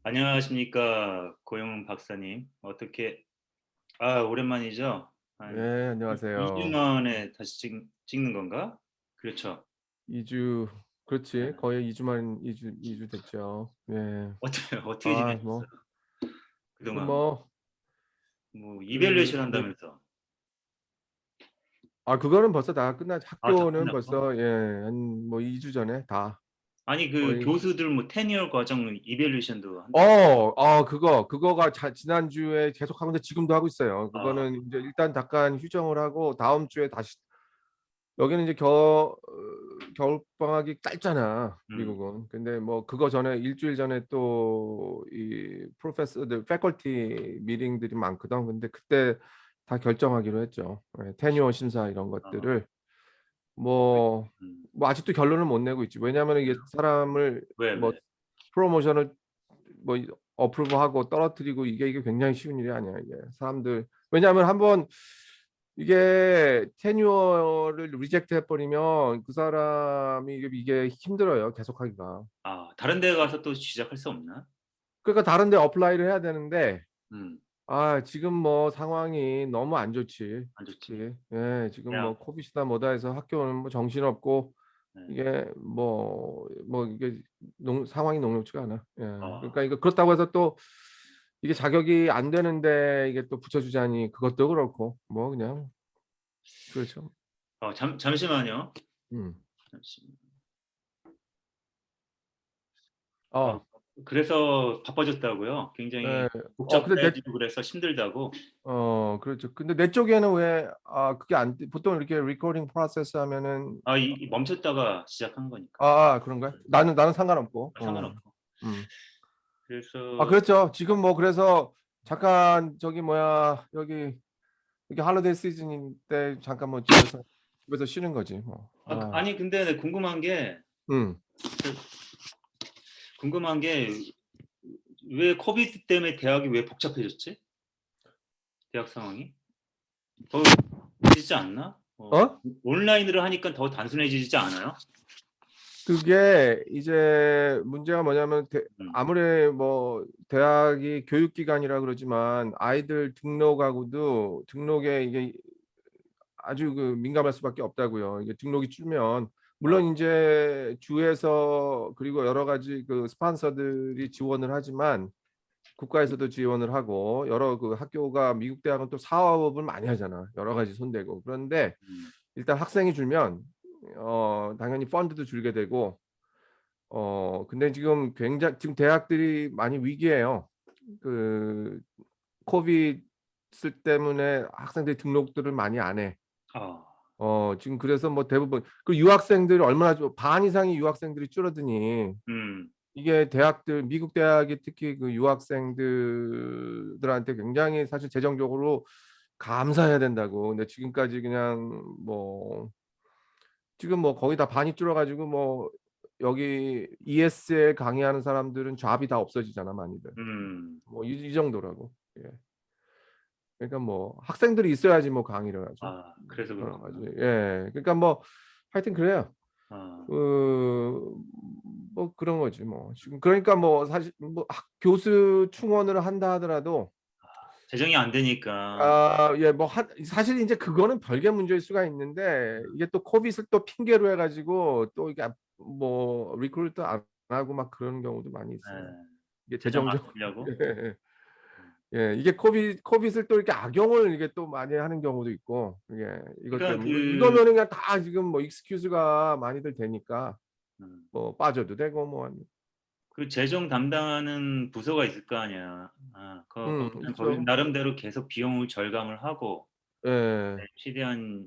안녕하십니까, 고용 박사님. 어떻게, 오랜만이죠? 한 네, 2주 안녕하세요. 만에 다시 찍는 건가? 그렇죠. 2주, 네. 그렇지. 거의 2주만, 2주 됐죠. 네. 어떻게 아, 지내셨어요? 뭐, 그 그동안, 뭐, 뭐, 그, 이밸류에이션 뭐, 한다면서. 그거는 벌써 다 다 학교는 끝났고. 벌써, 예, 한, 뭐, 2주 전에 다, 아니, 그 거의. 교수들 뭐, 테니어 과정 이밸류에이션도 한다면서. 그거가 지난주에 계속 하고 있는데 지금도 하고 있어요. 아, 그거는 이제 일단 잠깐 휴정을 하고 다음 주에 다시, 여기는 이제 겨울방학이 짧잖아, 음, 미국은. 근데 뭐 그거 전에 일주일 전에 또 이 프로페서들, 패컬티 미팅들이 많거든. 근데 그때 다 결정하기로 했죠. 테뉴어 심사 이런 아, 것들을 어, 뭐, 음, 뭐 아직도 결론을 못 내고 있지. 왜냐하면 이게 그래요? 사람을 뭐 왜? 프로모션을 뭐 어프로브하고 떨어뜨리고 이게 굉장히 쉬운 일이 아니야. 이게 사람들, 왜냐하면 한번 이게 테뉴어를 리젝트 해버리면 그 사람이 이게 힘들어요, 계속하기가. 다른 데 가서 또 시작할 수 없나? 그러니까 다른 데 어플라이를 해야 되는데, 음, 지금 뭐 상황이 너무 안 좋지. 안 좋지. 특히 지금 야, 뭐 코비드나 뭐다 해서 학교는 뭐 정신없고, 네. 이게 뭐 이게 상황이 녹록지가 않아. 어, 그러니까 이거 그렇다고 해서 또 이게 자격이 안 되는데 이게 또 붙여주자니 그것도 그렇고 뭐 그냥 그렇죠. 잠시만요. 음. 잠시만요. 어, 어, 그래서 바빠졌다고요? 굉장히 예. 근데 복잡해지고 그래서 힘들다고? 그렇죠. 근데 내 쪽에는 왜 그게 안 보통 이렇게 리코딩 프로세스 하면은 이 멈췄다가 시작한 거니까. 그런가요? 나는 상관없고. 상관없고. 음. 그래서, 그렇죠. 지금 뭐 그래서 잠깐 저기 뭐야 여기 할리데이 시즌 때 잠깐 뭐 집에서 쉬는 거지 뭐. 아니, 근데 내 음. 궁금한 게, 왜 코비드 때문에 대학이 왜 복잡해졌지? 대학 상황이? 더 단순해지지 않나? 어? 온라인으로 하니까 더 단순해지지 않아요? 그게 이제 문제가 뭐냐면 음, 아무리 뭐 대학이 교육기관이라 그러지만 아이들 등록하고도 등록에 이게 아주 민감할 수밖에 없다고요. 이게 등록이 줄면 어, 물론 이제 주에서 그리고 여러 가지 그 스폰서들이 지원을 하지만 국가에서도 지원을 하고 여러 그 학교가 미국 대학은 또 사업을 많이 하잖아. 여러 가지 손대고. 그런데 음, 일단 학생이 줄면 당연히 펀드도 줄게 되고 근데 지금 대학들이 많이 위기예요. 그 코비드 때문에 학생들이 등록들을 많이 안 해. 어, 지금 그래서 뭐 대부분 그 유학생들이 얼마나 반 이상의 유학생들이 줄어드니 음, 이게 대학들 미국 대학이 특히 그 유학생들한테 굉장히 사실 재정적으로 감사해야 된다고. 근데 지금까지 그냥 뭐 지금 뭐 거의 다 반이 줄어가지고 뭐 여기 ESL 강의하는 사람들은 잡이 다 없어지잖아 많이들. 음, 뭐 이 정도라고. 예. 그러니까 뭐 학생들이 있어야지 뭐 강의를 하죠. 그래서 여러 가지. 그렇구나. 예. 그러니까 뭐 하여튼 그래요. 어, 그, 뭐 그런 거지 뭐 지금 그러니까 뭐 사실 뭐 교수 충원을 한다 하더라도 재정이 안 되니까, 사실 이제 그거는 별개 문제일 수가 있는데 이게 또 코빗을 또 핑계로 해가지고 또 이게 뭐 리크루트 안 하고 막 그런 경우도 많이 있어요. 예, 이게 재정 재정적 아끼려고? 이게 코빗을 또 이렇게 악용을 이게 또 많이 하는 경우도 있고 이게 이것 그러니까 때문에 이거면은 그냥 다 지금 뭐 익스큐즈가 많이들 되니까 음, 뭐 빠져도 되고 뭐 그 재정 담당하는 부서가 있을 거 아니야. 거기는 거기 있죠. 나름대로 계속 비용을 절감을 하고, 예, 네, 최대한,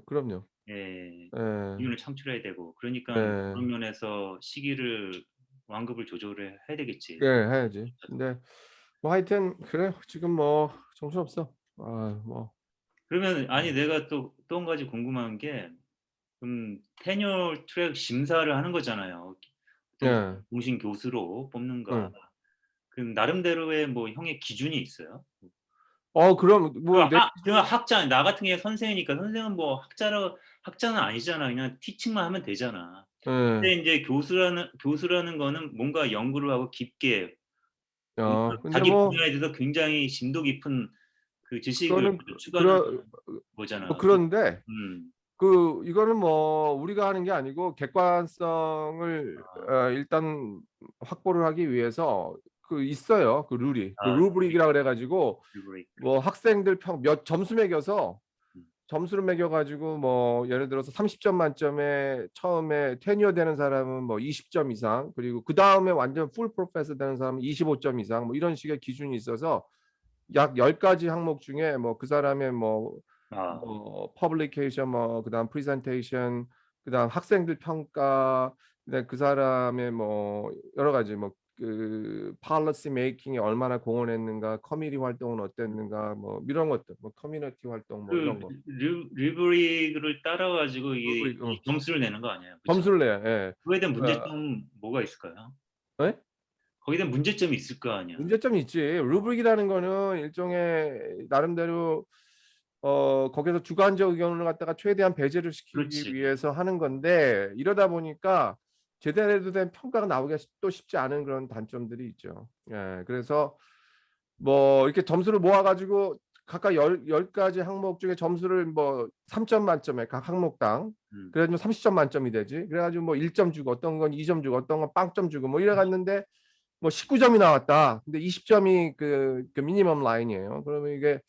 그럼요. 예, 예, 이윤을 창출해야 되고, 그러니까 예, 그런 면에서 시기를, 완급을 조절을 해야 되겠지. 해야지. 근데 뭐 하여튼 그래 지금 뭐 정신없어. 뭐 그러면, 아니, 음. 내가 또 한 가지 궁금한 게, 테뉴어 트랙 심사를 하는 거잖아요. 어떤 예, 공신 교수로 뽑는가. 응. 나름대로의 뭐 형의 기준이 있어요. 그럼 뭐 내, 그 학자, 나 같은 게 선생이니까 선생은 뭐 학자는 아니잖아. 그냥 티칭만 하면 되잖아. 예, 근데 이제 교수라는 거는 뭔가 연구를 하고 깊게 근데 자기 뭐 분야에 대해서 굉장히 심도 깊은 그 지식을 그거는 추구하는 그러 뭐 거잖아요. 그런데 음. 이거는 뭐 우리가 하는 게 아니고 객관성을 아, 일단 확보를 하기 위해서 있어요. 그 룰이. 그 아, 루브릭이라 그래 가지고 류브레이크. 뭐 학생들 몇 점수 매겨서 음. 점수를 매겨 가지고 뭐 예를 들어서 30점 만점에 처음에 테뉴어 되는 사람은 뭐 20점 이상, 그리고 그다음에 완전 풀 프로페서 되는 사람은 25점 이상, 뭐 이런 식의 기준이 있어서 약 10가지 항목 중에 뭐 그 사람의 아, 퍼블리케이션, 뭐 그다음 프레젠테이션, 그다음 학생들 평가, 그다음 그 사람의 뭐 여러 가지 뭐 policy 메이킹에 얼마나 공헌했는가, 커뮤니티 활동은 어땠는가, 뭐 이런 것들, 뭐 커뮤니티 활동 뭐 그 이런 거. 류브릭을 따라 가지고 이 루브릭, 점수를 내는 거 아니에요? 그렇죠? 점수를 내. 예. 그거에 대한 어, 문제점 뭐가 있을까요? 예? 거기에 대한 문제점이 있을 거 아니야. 문제점이 있지. 루브릭이라는 거는 일종의 나름대로 거기서 주관적 의견을 갖다가 최대한 배제를 시키기 그렇지. 위해서 하는 건데, 이러다 보니까 제대로 된 평가가 나오기가 또 쉽지 않은 그런 단점들이 있죠. 예, 그래서 뭐 이렇게 점수를 모아가지고 각각 열 가지 항목 중에 점수를 뭐 3점 만점에 각 항목당, 음. 그래가지고 30점 만점이 되지. 그래가지고 뭐 1점 주고, 어떤 건 2점 주고, 어떤 건 빵점 주고, 뭐 이래 갔는데 뭐 19점이 나왔다. 근데 20점이 그 미니멈 라인이에요. 그러면 이게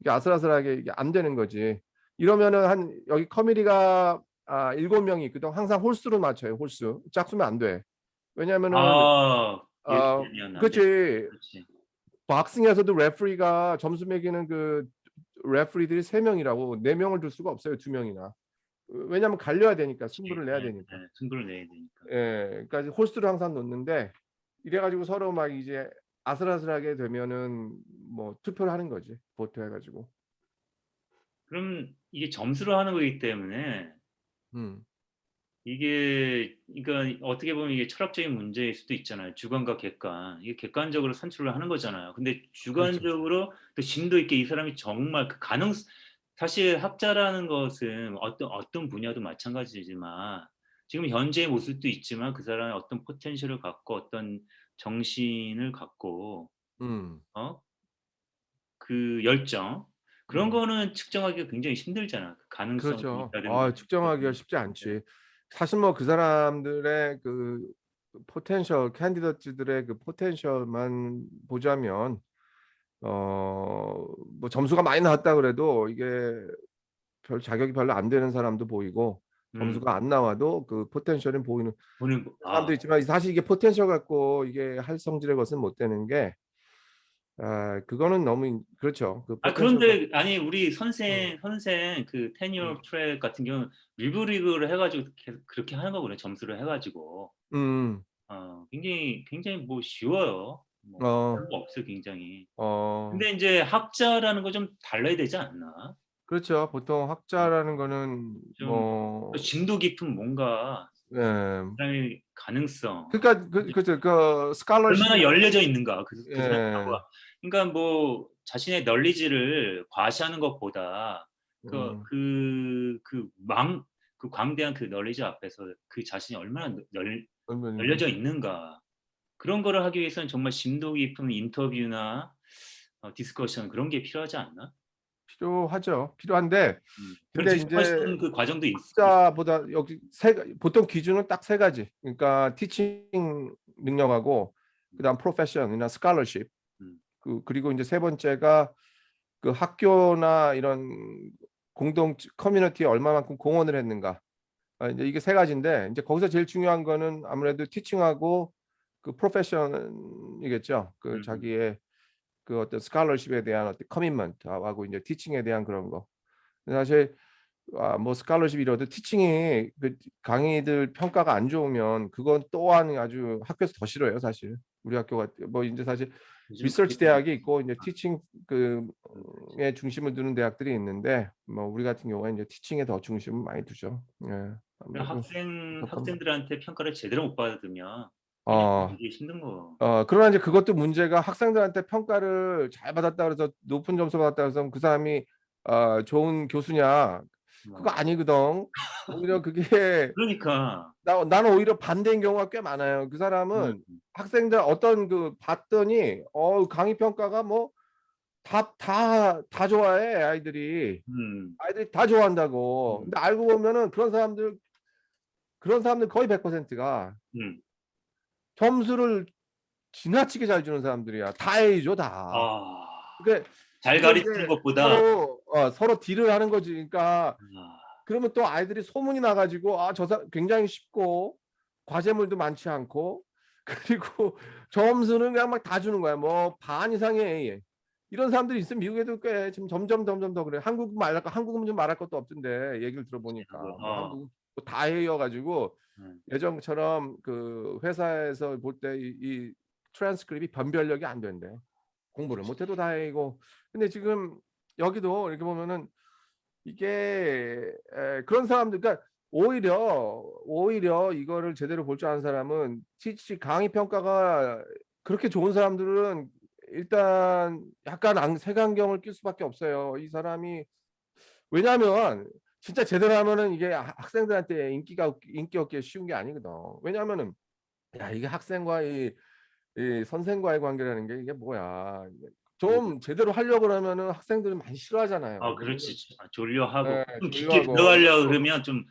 아슬아슬하게 이게 안 되는 거지. 이러면은 여기 커뮤니티가 7명이 있거든. 항상 홀수로 맞춰요. 홀수. 짝수면 안 돼. 왜냐면은 아, 예를 어 들면 안 돼. 그렇지. 그렇지. 박싱에서도 레프리가 점수 매기는 레프리들이 3명이라고, 4명을 둘 수가 없어요. 2명이나. 왜냐면 갈려야 되니까, 승부를 내야 네, 되니까. 네, 승부를 내야 되니까. 예, 그러니까 홀수를 항상 놓는데, 이래가지고 서로 막 이제 아슬아슬하게 되면은 뭐 투표를 하는 거지. 보트 해가지고. 그럼 이게 점수로 하는 거기 때문에 음, 이게 그러니까 어떻게 보면 이게 철학적인 문제일 수도 있잖아요. 주관과 객관. 이게 객관적으로 산출을 하는 거잖아요. 근데 그렇죠. 주관적으로 또 심도 있게 이 사람이 정말 그 사실 학자라는 것은 어떤 분야도 마찬가지지만 지금 현재의 모습도 있지만 그 사람의 어떤 포텐셜을 갖고 어떤 정신을 갖고 음, 어? 그 열정 그런 음, 거는 측정하기가 굉장히 힘들잖아. 그 가능성이 그렇죠. 있다든가. 측정하기가 쉽지 않지. 사실 뭐 그 사람들의 포텐셜 캔디더츠들의 그 포텐셜만 보자면 뭐 점수가 많이 나왔다 그래도 이게 별 자격이 별로 안 되는 사람도 보이고, 음, 점수가 안 나와도 그 포텐셜은 보이는 보는 사람도 있지만, 사실 이게 포텐셜 갖고 이게 할 성질의 것은 못 되는 게, 그거는 너무 그렇죠. 그 포텐셜 갖고. 그런데 아니 우리 음, 선생 그 테뉴어 음, 트랙 같은 경우는 리브리그를 해가지고 그렇게 하는 거거든요. 점수를 해가지고 음, 굉장히 뭐 쉬워요. 뭐 어, 별거 없어 굉장히. 어, 근데 이제 학자라는 거 좀 달라야 되지 않나? 그렇죠. 보통 어, 학자라는 거는 좀 뭐, 심도 깊은 뭔가 예, 사람의 가능성 그러니까 그 얼마나 스칼러십이라는 열려져 있는가 그 사람하고 예, 그러니까 뭐 자신의 널리지를 과시하는 것보다 음, 그 광대한 그 널리지 앞에서 그 자신이 얼마나 그러니까 열려져 있는가 그런 거를 하기 위해서는 정말 심도 깊은 인터뷰나 디스커션 그런 게 필요하지 않나? 필요하죠. 필요한데, 그런 근데 이제 디스커션 그 과정도 학자보다 여기 보통 기준은 딱 3가지. 그러니까 티칭 능력하고, 그다음 프로페션이나 스칼러십, 음, 그리고 이제 3번째가 그 학교나 이런 공동 커뮤니티에 얼마만큼 공헌을 했는가. 이제 이게 3가지인데, 이제 거기서 제일 중요한 거는 아무래도 티칭하고 그 프로페션이겠죠. 그 음, 음. 자기의 그 어떤 스칼러십에 대한 어떤 커미먼트하고 이제 티칭에 대한 그런 거. 사실 뭐 스칼러십 이라도 티칭이 강의들 평가가 안 좋으면 그건 또한 아주 학교에서 더 싫어요, 사실. 우리 학교가 뭐 이제 사실 요즘 그게 리서치 대학이 있고 이제 티칭 그렇지. 에 중심을 두는 대학들이 있는데, 뭐 우리 같은 경우에 이제 티칭에 더 중심을 많이 두죠. 예. 아무래도 안타깝네. 학생들한테 평가를 제대로 못 받으면 굉장히 어, 이게 힘든 거. 그러나 이제 그것도 문제가, 학생들한테 평가를 잘 받았다 그래서 높은 점수 받았다 그래서 그 사람이 좋은 교수냐, 그거 뭐. 아니거든. 오히려 그게 그러니까. 나는 오히려 반대인 경우가 꽤 많아요. 그 음. 사람은 학생들 어떤 그 봤더니 강의 평가가 뭐 다 좋아해 아이들이. 음. 아이들이 다 좋아한다고. 음. 근데 알고 보면은 그런 사람들 거의 100%가 음. 점수를 지나치게 잘 주는 사람들이야. 다 A죠, 다. 아. 그게 잘 그게 가르치는 이제 것보다. 서로 딜을 하는 거지. 그러니까 아. 그러면 또 아이들이 소문이 나가지고 굉장히 쉽고 과제물도 많지 않고 그리고 점수는 그냥 막 다 주는 거야. 뭐 반 이상의 A. 이런 사람들이 있으면 미국에도 꽤 지금 점점 더 그래. 한국은 좀 말할 것도 없던데 얘기를 들어보니까 뭐 어. 한국 다 A여가지고 음. 예전처럼 그 회사에서 볼 때 이 트랜스크립이 변별력이 안 된대. 공부를 못해도 다 A고. 근데 지금 여기도 이렇게 보면은 이게 그런 사람들, 그러니까 오히려 이거를 제대로 볼 줄 아는 사람은 강의 평가가 그렇게 좋은 사람들은 일단 약간 색안경을 낄 수밖에 없어요. 이 사람이 왜냐하면 진짜 제대로 하면은 이게 학생들한테 인기 얻기 쉬운 게 아니거든. 왜냐하면은 야 이게 학생과 이 선생과의 관계라는 게 이게 뭐야. 좀 제대로 하려고 그러면은 학생들은 많이 싫어하잖아요. 그렇지. 졸려하고 좀 깊게 조용하고 들어가려고 그러면 좀.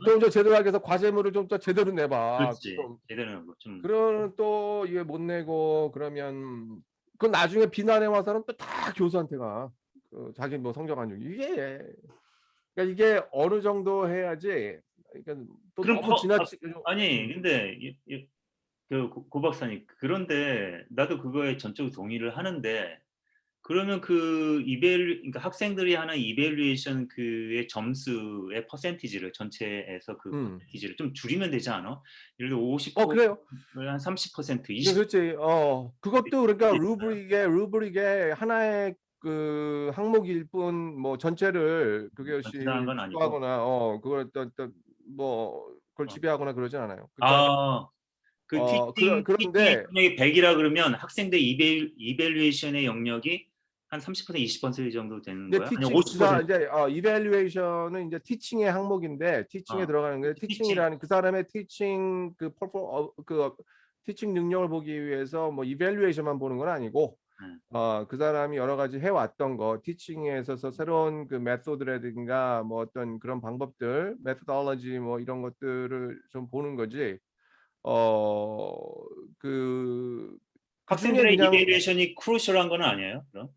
좀 제대로 하기 위해서 과제물을 좀 더 제대로 내봐. 그렇지. 제대로 좀. 그러면 또 이게 못 내고 그러면 그 나중에 비난해 와서는 또 다 교수한테 가. 자기 뭐 성적 안 좋게 그러니까 이게 어느 정도 해야지. 그러니까 또 그럼 너무 지나치게 아니 근데 고 박사님, 그런데 나도 그거에 전적으로 동의를 하는데, 그러면 그러니까 학생들이 하는 이밸류에이션 그의 점수의 퍼센티지를 전체에서 그 퍼센티지를 좀 줄이면 되지 않아? 예를 들어 50%를 그래요. 한 30%, 네, 20%. 그렇지. 그것도 그러니까 루브릭의 하나의 그 항목일 뿐 뭐 전체를 전체라는 그것이 건 아니고. 주도하거나 그걸 뭐 그걸 어. 지배하거나 그러진 않아요. 그러니까 그 티칭의 그런데 영역이 100이라 그러면 학생들 이밸류에이션의 영역이 한 30% 20% 정도 되는 이제 거야? 아니면 50%? 이제 이밸류에이션은 이제 티칭의 항목인데 티칭에 어. 들어가는 거예요. 티칭. 티칭이라는 그 사람의 티칭 그 티칭 능력을 보기 위해서 뭐 이밸류에이션만 보는 건 아니고 음. 그 사람이 여러 가지 해왔던 거, 티칭에 있어서 새로운 그 메소드라든가 뭐 어떤 그런 방법들, 메소돌로지 뭐 이런 것들을 좀 보는 거지. 그 중에 학생들의 그냥 이밸류에이션이 크루셜한 건 아니에요? 그럼?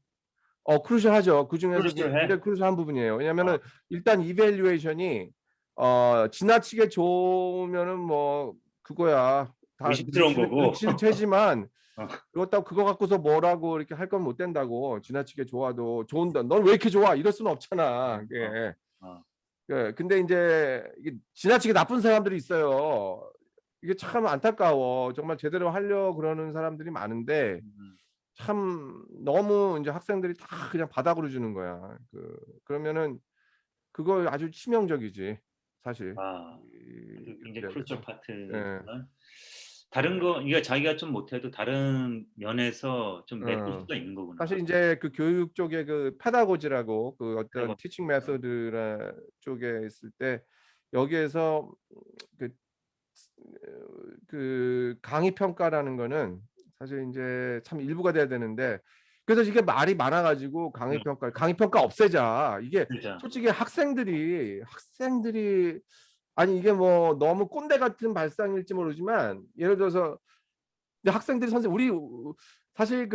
크루셜하죠. 그 중에서 크루셜해? 굉장히 크루셜한 부분이에요. 어. 왜냐면은 일단 이밸류에이션이 지나치게 좋으면은 뭐 그거야 다 의심스러운 거고. 눈치는 채지만 어. 그렇다고 그거 갖고서 뭐라고 이렇게 할 건 못 된다고. 지나치게 좋아도 좋은다. 넌 왜 이렇게 좋아? 이럴 수는 없잖아. 어. 이게. 어. 근데 이제 이게 지나치게 나쁜 사람들이 있어요. 이게 참 안타까워. 정말 제대로 하려 그러는 사람들이 많은데 음. 참 너무 이제 학생들이 다 그냥 바닥으로 주는 거야. 그러면은 그거 아주 치명적이지 사실. 그것도 굉장히 이렇게 크루셜 해서. 예. 파트지만, 다른 거 이게 자기가 좀 못해도 다른 면에서 좀 메꿀 어. 수가 있는 거구나. 사실 이제 그 교육 쪽에 그 페다고지라고 그 어떤 그리고. 티칭 메소드 쪽에 있을 때 여기에서 그, 그 강의 평가라는 거는 사실 이제 참 일부가 돼야 되는데 그래서 이게 말이 많아가지고 강의 평가 없애자. 이게 진짜. 솔직히 학생들이 아니 이게 뭐 너무 꼰대 같은 발상일지 모르지만 예를 들어서 이제 학생들이 우리 사실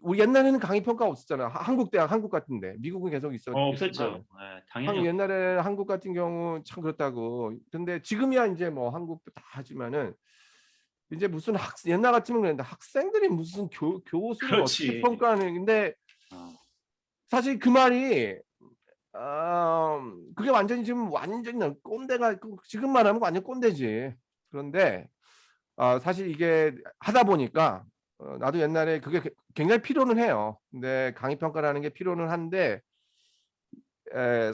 우리 옛날에는 강의 평가 없었잖아. 한국 대학, 한국 같은데 미국은 계속 없었죠. 있었지만 예, 당연히 옛날에 한국 같은 경우 참 그렇다고. 근데 지금이야 이제 뭐 한국도 다 하지만은 이제 무슨 옛날 같으면 그랬는데 학생들이 무슨 교수를 어떻게 그렇지. 평가하는. 근데 어. 사실 그 말이 그게 완전히 지금 완전히 꼰대가 지금 말하면 완전 꼰대지. 그런데 사실 이게 하다 보니까 나도 옛날에 그게 굉장히 필요는 해요. 근데 강의 평가라는 게 필요는 한데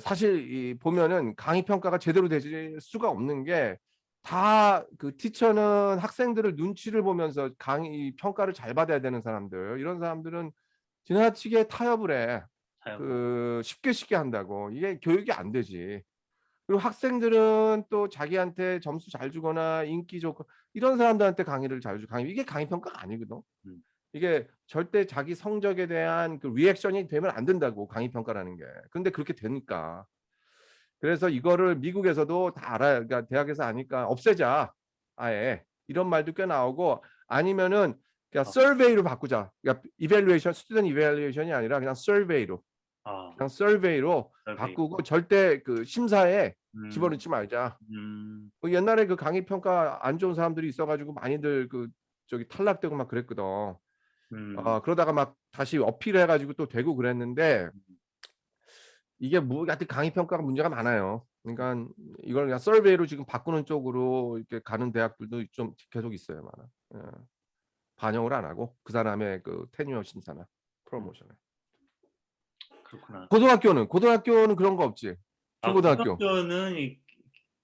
사실 보면은 강의 평가가 제대로 되질 수가 없는 게 다 그 티처는 학생들을 눈치를 보면서 강의 평가를 잘 받아야 되는 사람들. 이런 사람들은 지나치게 타협을 해. 그 쉽게 한다고. 이게 교육이 안 되지. 그리고 학생들은 또 자기한테 점수 잘 주거나 인기 좋고 이런 사람들한테 강의를 잘 주. 강의 이게 강의 평가가 아니거든. 음. 이게 절대 자기 성적에 대한 그 리액션이 되면 안 된다고 강의 평가라는 게. 근데 그렇게 되니까. 그래서 이거를 미국에서도 다 알아요. 그러니까 대학에서 아니까 없애자. 아예 이런 말도 꽤 나오고 아니면은 그냥 서베이로 바꾸자. 그러니까 이밸류에이션, 스튜던트 이밸류에이션이 아니라 그냥 서베이로. 아, 그냥 서베이로 survey. 바꾸고 절대 그 심사에 음, 집어넣지 말자. 음, 그 옛날에 그 강의 평가 안 좋은 사람들이 있어가지고 많이들 그 저기 탈락되고 막 그랬거든. 그러다가 막 다시 어필해가지고 또 되고 그랬는데 이게 뭐 하여튼 강의 평가가 문제가 많아요. 그러니까 이걸 그냥 서베이로 지금 바꾸는 쪽으로 이렇게 가는 대학들도 좀 계속 있어요, 많아. 반영을 안 하고 그 사람의 그 테뉴어 심사나 프로모션에. 그렇구나. 고등학교는 그런 거 없지. 아, 중고등학교 고등학교는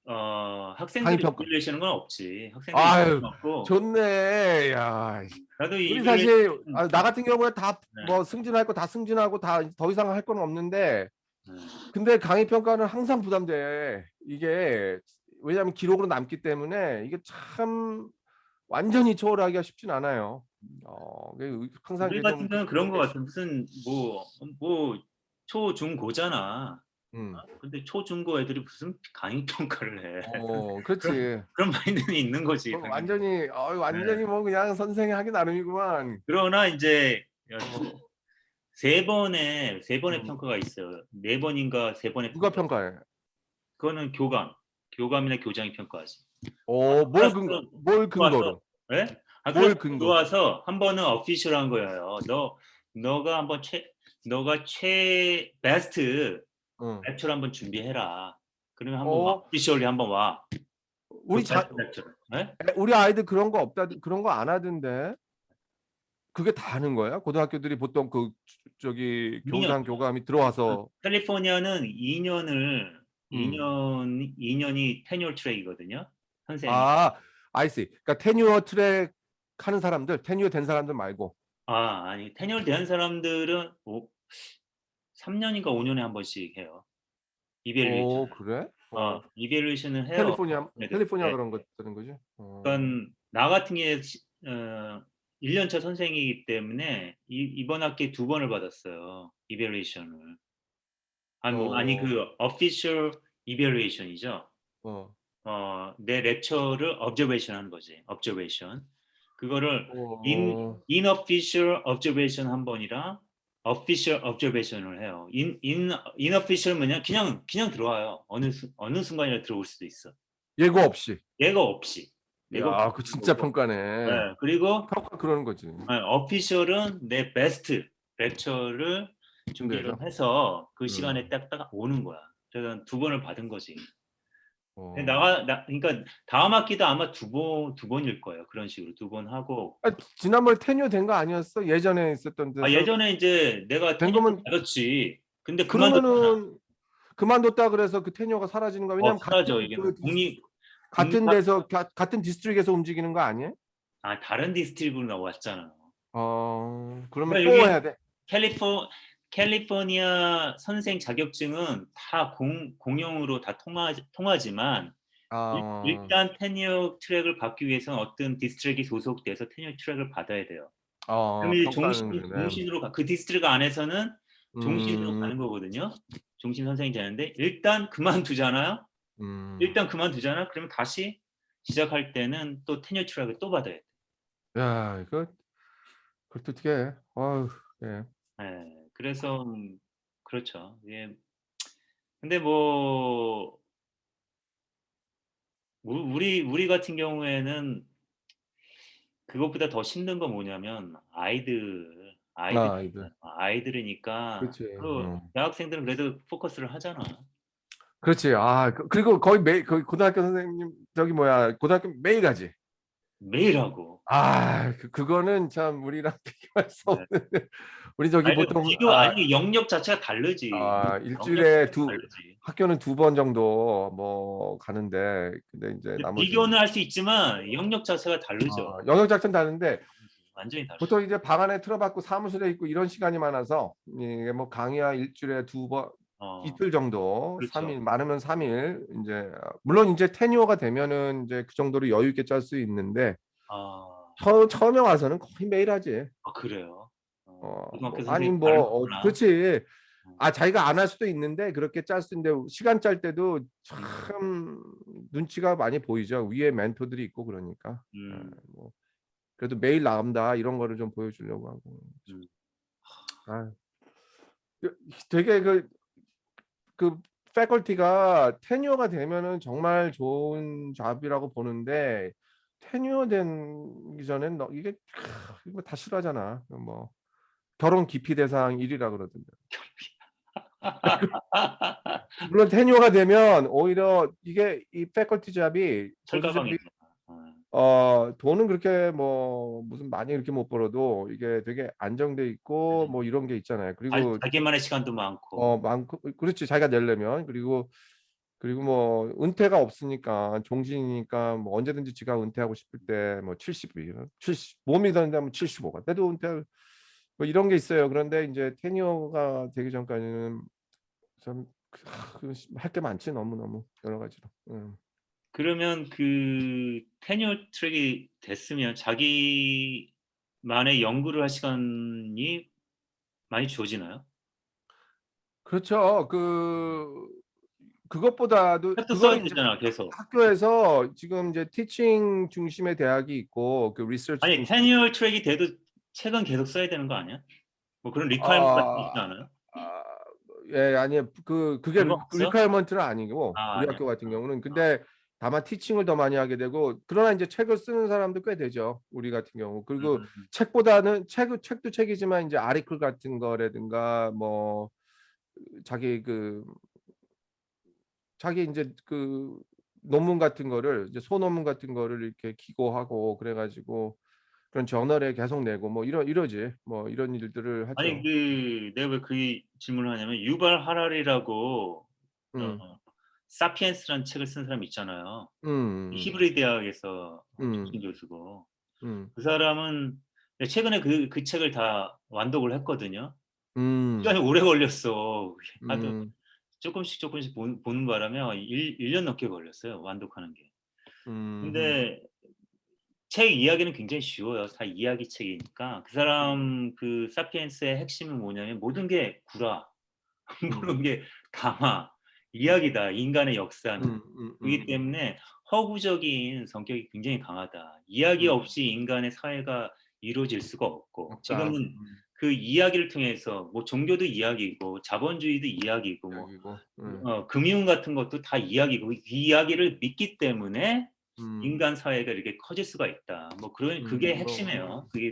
강의 학생들이 평가. 이밸류에이션은 건 없지. 학생들이 아유, 이밸류에이션 없고, 좋네. 야, 나도 우리 사실 이밸류에이션, 나 같은 경우에 다 네, 뭐 승진할 거 다 승진하고 다 더 이상 할 건 없는데 네, 근데 강의 평가는 항상 부담돼. 이게 왜냐하면 기록으로 남기 때문에 이게 참 완전히 초월하기가 쉽진 않아요. 항상 우리 이게 같은 좀 경우는 그런 거 그런데, 같아. 무슨 뭐 초, 중, 고잖아. 음, 근데 초, 중, 고 애들이 무슨 강의 평가를 해. 그런 그렇지. 그런 마인드는 있는 거지, 당연히. 네. 완전히 뭐 그냥 선생이 하기 나름이구만. 그러나 이제 어, 세 번의 음, 평가가 있어요. 네 번인가 세 번의 누가 평가. 평가해? 그거는 교감이나 교장이 평가하지. 클래스로 뭘 들어와서, 근거로? 예? 클래스 뭘 근거? 들어와서 한 번은 어피셜한 거예요. 너가 한번 너가 베스트 어, 렉처를 한번 준비해라. 그러면 한번 와. 어, 오피셜리 한번 와. 우리 그 자, 베스트 렉처를. 예? 우리 아이들 그런 거 없다, 그런 거 안 하던데. 그게 다 하는 거야? 고등학교들이 보통 그 저기 2년. 교장 교감이 들어와서 캘리포니아는 2년을 음. 2년이 테뉴얼 트랙이거든요. 선생이. 아, 아이씨. 그러니까 테뉴어 트랙 하는 사람들, 테뉴어 된 사람들 말고. 아니 테뉴얼 된 사람들은 3년인가 5년에 한 번씩 해요. 이밸류에이션을. 그래? 이밸류에이션을 해요. 애들. 캘리포니아 네. 그런 거 되는 거지? 그러니까 나 같은 게 1년 차 선생이기 때문에 이번 학기에 두 번을 받았어요. 이밸류에이션을. 아니 어, 그 official evaluation이죠. 어, 내 lecture를 observation 하는 거지. observation. 그거를 어, inofficial observation 한 번이랑 official observation을 해요. inofficial 뭐냐? 그냥 들어와요. 어느 순간이라 들어올 수도 있어. 예고 없이. 예고 없이. 예고 없이 야, 그 들어오는 진짜 거고. 평가네. 네, 그리고 평가 그러는 거지. official은 내 베스트 lecture를 준비를 준비해서. 해서 그 시간에 음. 딱 오는 거야. 그래서 두 번을 받은 거지. 근데 어. 그러니까 다음 학기도 아마 두 번일 거예요. 그런 식으로 두 번 하고. 지난번에 테뉴어 된 거 아니었어? 예전에 있었던 데서 예전에 이제 내가 된 테니스 거면 받았지. 근데 그만뒀잖아. 그러면은 그만뒀다 그래서 그 테뉴어가 사라지는 거야. 왜냐면 사라져, 이게는. 같은 국립학, 데서 같은 디스트릭에서 움직이는 거 아니에요? 다른 디스트릭으로 나왔잖아. 그러면 그러니까 또 여기 해야 돼. 캘리포니아 선생 자격증은 다 공용으로 다 통하지만 아, 일단 테니어 트랙을 받기 위해서는 어떤 디스트릭이 소속돼서 테니어 트랙을 받아야 돼요. 그러면 이제 평가하는 거네. 종신으로 그 디스트릭 안에서는 종신으로 음, 가는 거거든요. 종신 선생이 되는데 일단 그만두잖아요. 음, 일단 그만두잖아. 그러면 다시 시작할 때는 또 테니어 트랙을 또 받아야 돼. 야, 그것도 어떻게 해? 예. 그래서 그렇죠. 예. 근데 뭐 우리 같은 경우에는 그것보다 더 힘든 건 뭐냐면 이들. 아이들이니까 그렇지. 그 대학생들은 그래도 포커스를 하잖아. 그렇지. 그리고 거의 고등학교 선생님 저기 뭐야 고등학교 매일 가지. 매일 하고. 그거는 참 우리랑 비교할 수 네. 없는. 우리 저기 보통 아니 영역 자체가 다르지. 영역 일주일에 자체가 다르지. 학교는 2번 정도 뭐 가는데 근데 이제 근데 나머지는 비교는 할 수 있지만 영역 자체가 다르죠. 영역 자체는 다른데 완전히 다르죠. 보통 이제 방 안에 틀어박고 사무실에 있고 이런 시간이 많아서 이게 뭐 강의야 일주일에 2번, 어, 이틀 정도, 그렇죠. 3일 많으면 3일 이제 물론 이제 테뉴어가 되면은 이제 그 정도로 여유 있게 짤 수 있는데 아, 처음에 와서는 거의 매일 하지. 그래요. 뭐 고등학교 아니 선생님 뭐 다르구나. 그렇지. 어, 아 자기가 안 할 수도 있는데 그렇게 짤 수 있는데 시간 짤 때도 음, 참 눈치가 많이 보이죠. 위에 멘토들이 있고 그러니까. 음, 뭐 그래도 매일 나온다 이런 거를 좀 보여주려고 하고. 음. 아, 되게 그 패컬티가 테뉴어가 되면은 정말 좋은 잡이라고 보는데 테뉴어 되기 전엔 너 이게 이거 다 싫어하잖아. 뭐 결혼 기피 대상 1위라 그러던데. 물론 테뉴어가 되면 오히려 이게 이 패컬티 잡이 포지션이 철가방이구나. 어, 돈은 그렇게 뭐 무슨 많이 이렇게 못 벌어도 이게 되게 안정돼 있고 음. 뭐 이런 게 있잖아요. 그리고 자기만의 시간도 많고. 많고 그렇지 자기가 내려면 그리고 뭐 은퇴가 없으니까 종신이니까 뭐 언제든지 지가 은퇴하고 싶을 때 뭐 70이 70 몸이 된다면 75가 때도 은퇴 뭐 이런 게 있어요. 그런데 이제 테니어가 되기 전까지는 좀 할 게 많지 너무 여러 가지로. 그러면 그 테뉴어 트랙이 됐으면 자기만의 연구를 할 시간이 많이 주어지나요? 그렇죠. 그것보다도 책도 써야 그거는 이제 되잖아, 계속. 학교에서 지금 이제 티칭 중심의 대학이 있고 그 리서치 아니, 중심의 테뉴어 트랙이 돼도 책은 계속 써야 되는 거 아니야? 뭐 그런 리ኳ이어먼트 같은 게 있지 아, 않아요? 아, 예, 아니요. 그게 그런 거 없어? 리퀘어먼트는 아니고 우리 아니야. 학교 같은 경우는 근데 다만 티칭을 더 많이 하게 되고 그러나 이제 책을 쓰는 사람도 꽤 되죠. 우리 같은 경우. 그리고 음, 책보다는 책도 책이지만 이제 아리클 같은 거라든가 뭐 자기 그 자기 이제 그 논문 같은 거를 이제 소논문 같은 거를 이렇게 기고하고 그래가지고 그런 저널에 계속 내고 뭐 이러지 뭐 이런 일들을 아니 하죠. 그 내가 왜 그 질문을 하냐면 유발 하라리라고 음, 사피엔스라는 책을 쓴 사람 있잖아요. 음, 히브리 대학에서 음, 출신 교수고 음, 그 사람은 최근에 그 책을 다 완독을 했거든요. 음, 시간이 오래 걸렸어. 하도 음, 쪼끔씩 보는 바람에 1년 넘게 걸렸어요, 완독하는 게. 음, 근데 책 이야기는 굉장히 쉬워요. 다 이야기 책이니까. 그 사람 그 사피엔스의 핵심은 뭐냐면 모든 게 구라. 음, 모든 게 담아. 음, 이야기다. 인간의 역사는. 그렇기 음, 때문에 허구적인 성격이 굉장히 강하다. 이야기 음, 없이 인간의 사회가 이루어질 수가 없고 없다. 지금은 그 이야기를 통해서 뭐 종교도 이야기고 자본주의도 이야기고 뭐 여기고, 금융 같은 것도 다 이야기고 이 이야기를 믿기 때문에 음, 인간 사회가 이렇게 커질 수가 있다. 뭐 그런 그게 핵심이에요. 그게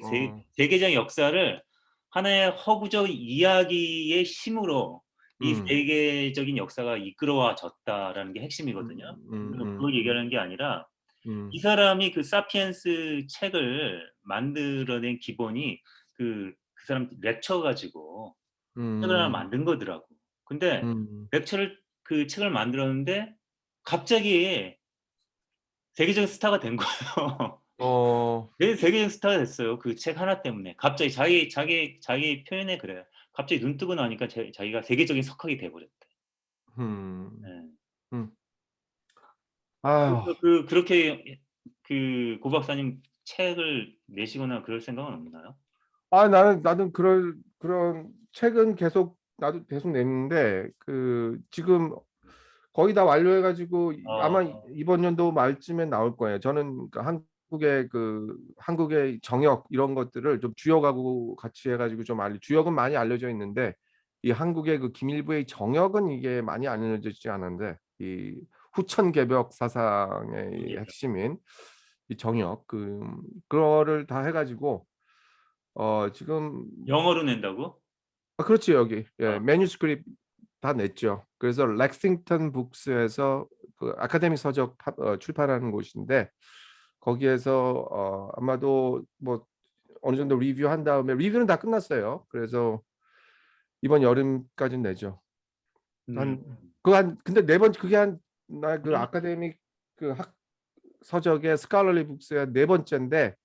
세계적 역사를 하나의 허구적 이야기의 힘으로 이 음, 세계적인 역사가 이끌어와졌다라는 게 핵심이거든요. 그걸 얘기하는 게 아니라 이 음, 사람이 그 사피엔스 책을 만들어낸 기본이 그 사람 렉처 가지고 책을 하나 음, 만든 거더라고. 근데 음, 렉처를 그 책을 만들었는데 갑자기 세계적인 스타가 된 거예요. 어, 네, 세계적 스타가 됐어요. 그 책 하나 때문에. 갑자기 자기 표현에 그래요. 갑자기 눈 뜨고 나니까 자기가 세계적인 석학이 돼 버렸대. 음, 예. 음. 아휴. 그래서 그렇게 고 박사님 책을 내시거나 그럴 생각은 없나요? 나는 그런 책은 계속 나도 계속 냈는데 그 지금 거의 다 완료해가지고 아마 어. 이번 연도 말쯤에 나올 거예요. 저는 그 한국의 정역 이런 것들을 좀 주역하고 같이 해가지고 좀 주역은 많이 알려져 있는데 이 한국의 그 김일부의 정역은 이게 많이 알려지지 않은데 이 후천개벽 사상의 이 관계자. 핵심인 이 정역 그거를 다 해가지고 지금 영어로 낸다고? 그렇지 여기 예, 아. 매뉴스크립 다 냈죠. 그래서 렉싱턴 북스에서 그 아카데미 서적 출판하는 곳인데 거기에서 아마도 뭐 어느 정도 리뷰한 다음에 리뷰는 다 끝났어요. 그래서 이번 여름까지 내죠. 음. 한 그 한 근데 네 번 그게 한 나 그 음. 아카데믹 그 학 서적의 스칼러리 북스의 네 번째인데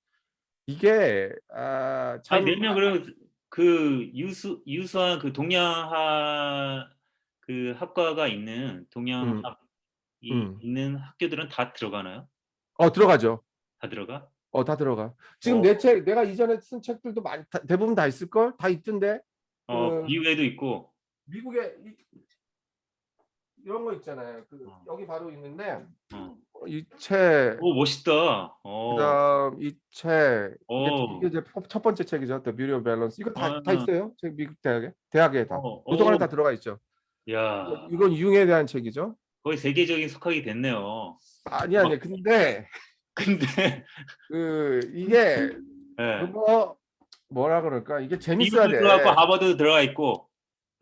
이게 아니 참 내면 그럼 그 유수한 그 동양학 그 학과가 있는 음, 동양학이 음. 있는 학교들은 다 들어가나요? 들어가죠. 다 들어가? 다 들어가. 지금 어, 내 책, 내가 이전에 쓴 책들도 대부분 다 있을 걸? 다 있던데. 그 미국에도 있고. 미국에 이런 거 있잖아요. 어, 여기 바로 있는데 어. 이 책, 오, 멋있다. 그다음 이 책, 이게 어, 이제 첫 번째 책이죠. The Beauty of Balance. 이거 다 어, 있어요. 책 미국 대학에 다 도서관에 오, 다 들어가 있죠. 야, 이건 유행에 대한 책이죠. 거의 세계적인 석학이 됐네요. 아니. 근데 근데, 이게 예. 뭐라 그럴까? 이게 재밌어야 미국도 들어갔고, 돼. 하버드도 들어가 있고,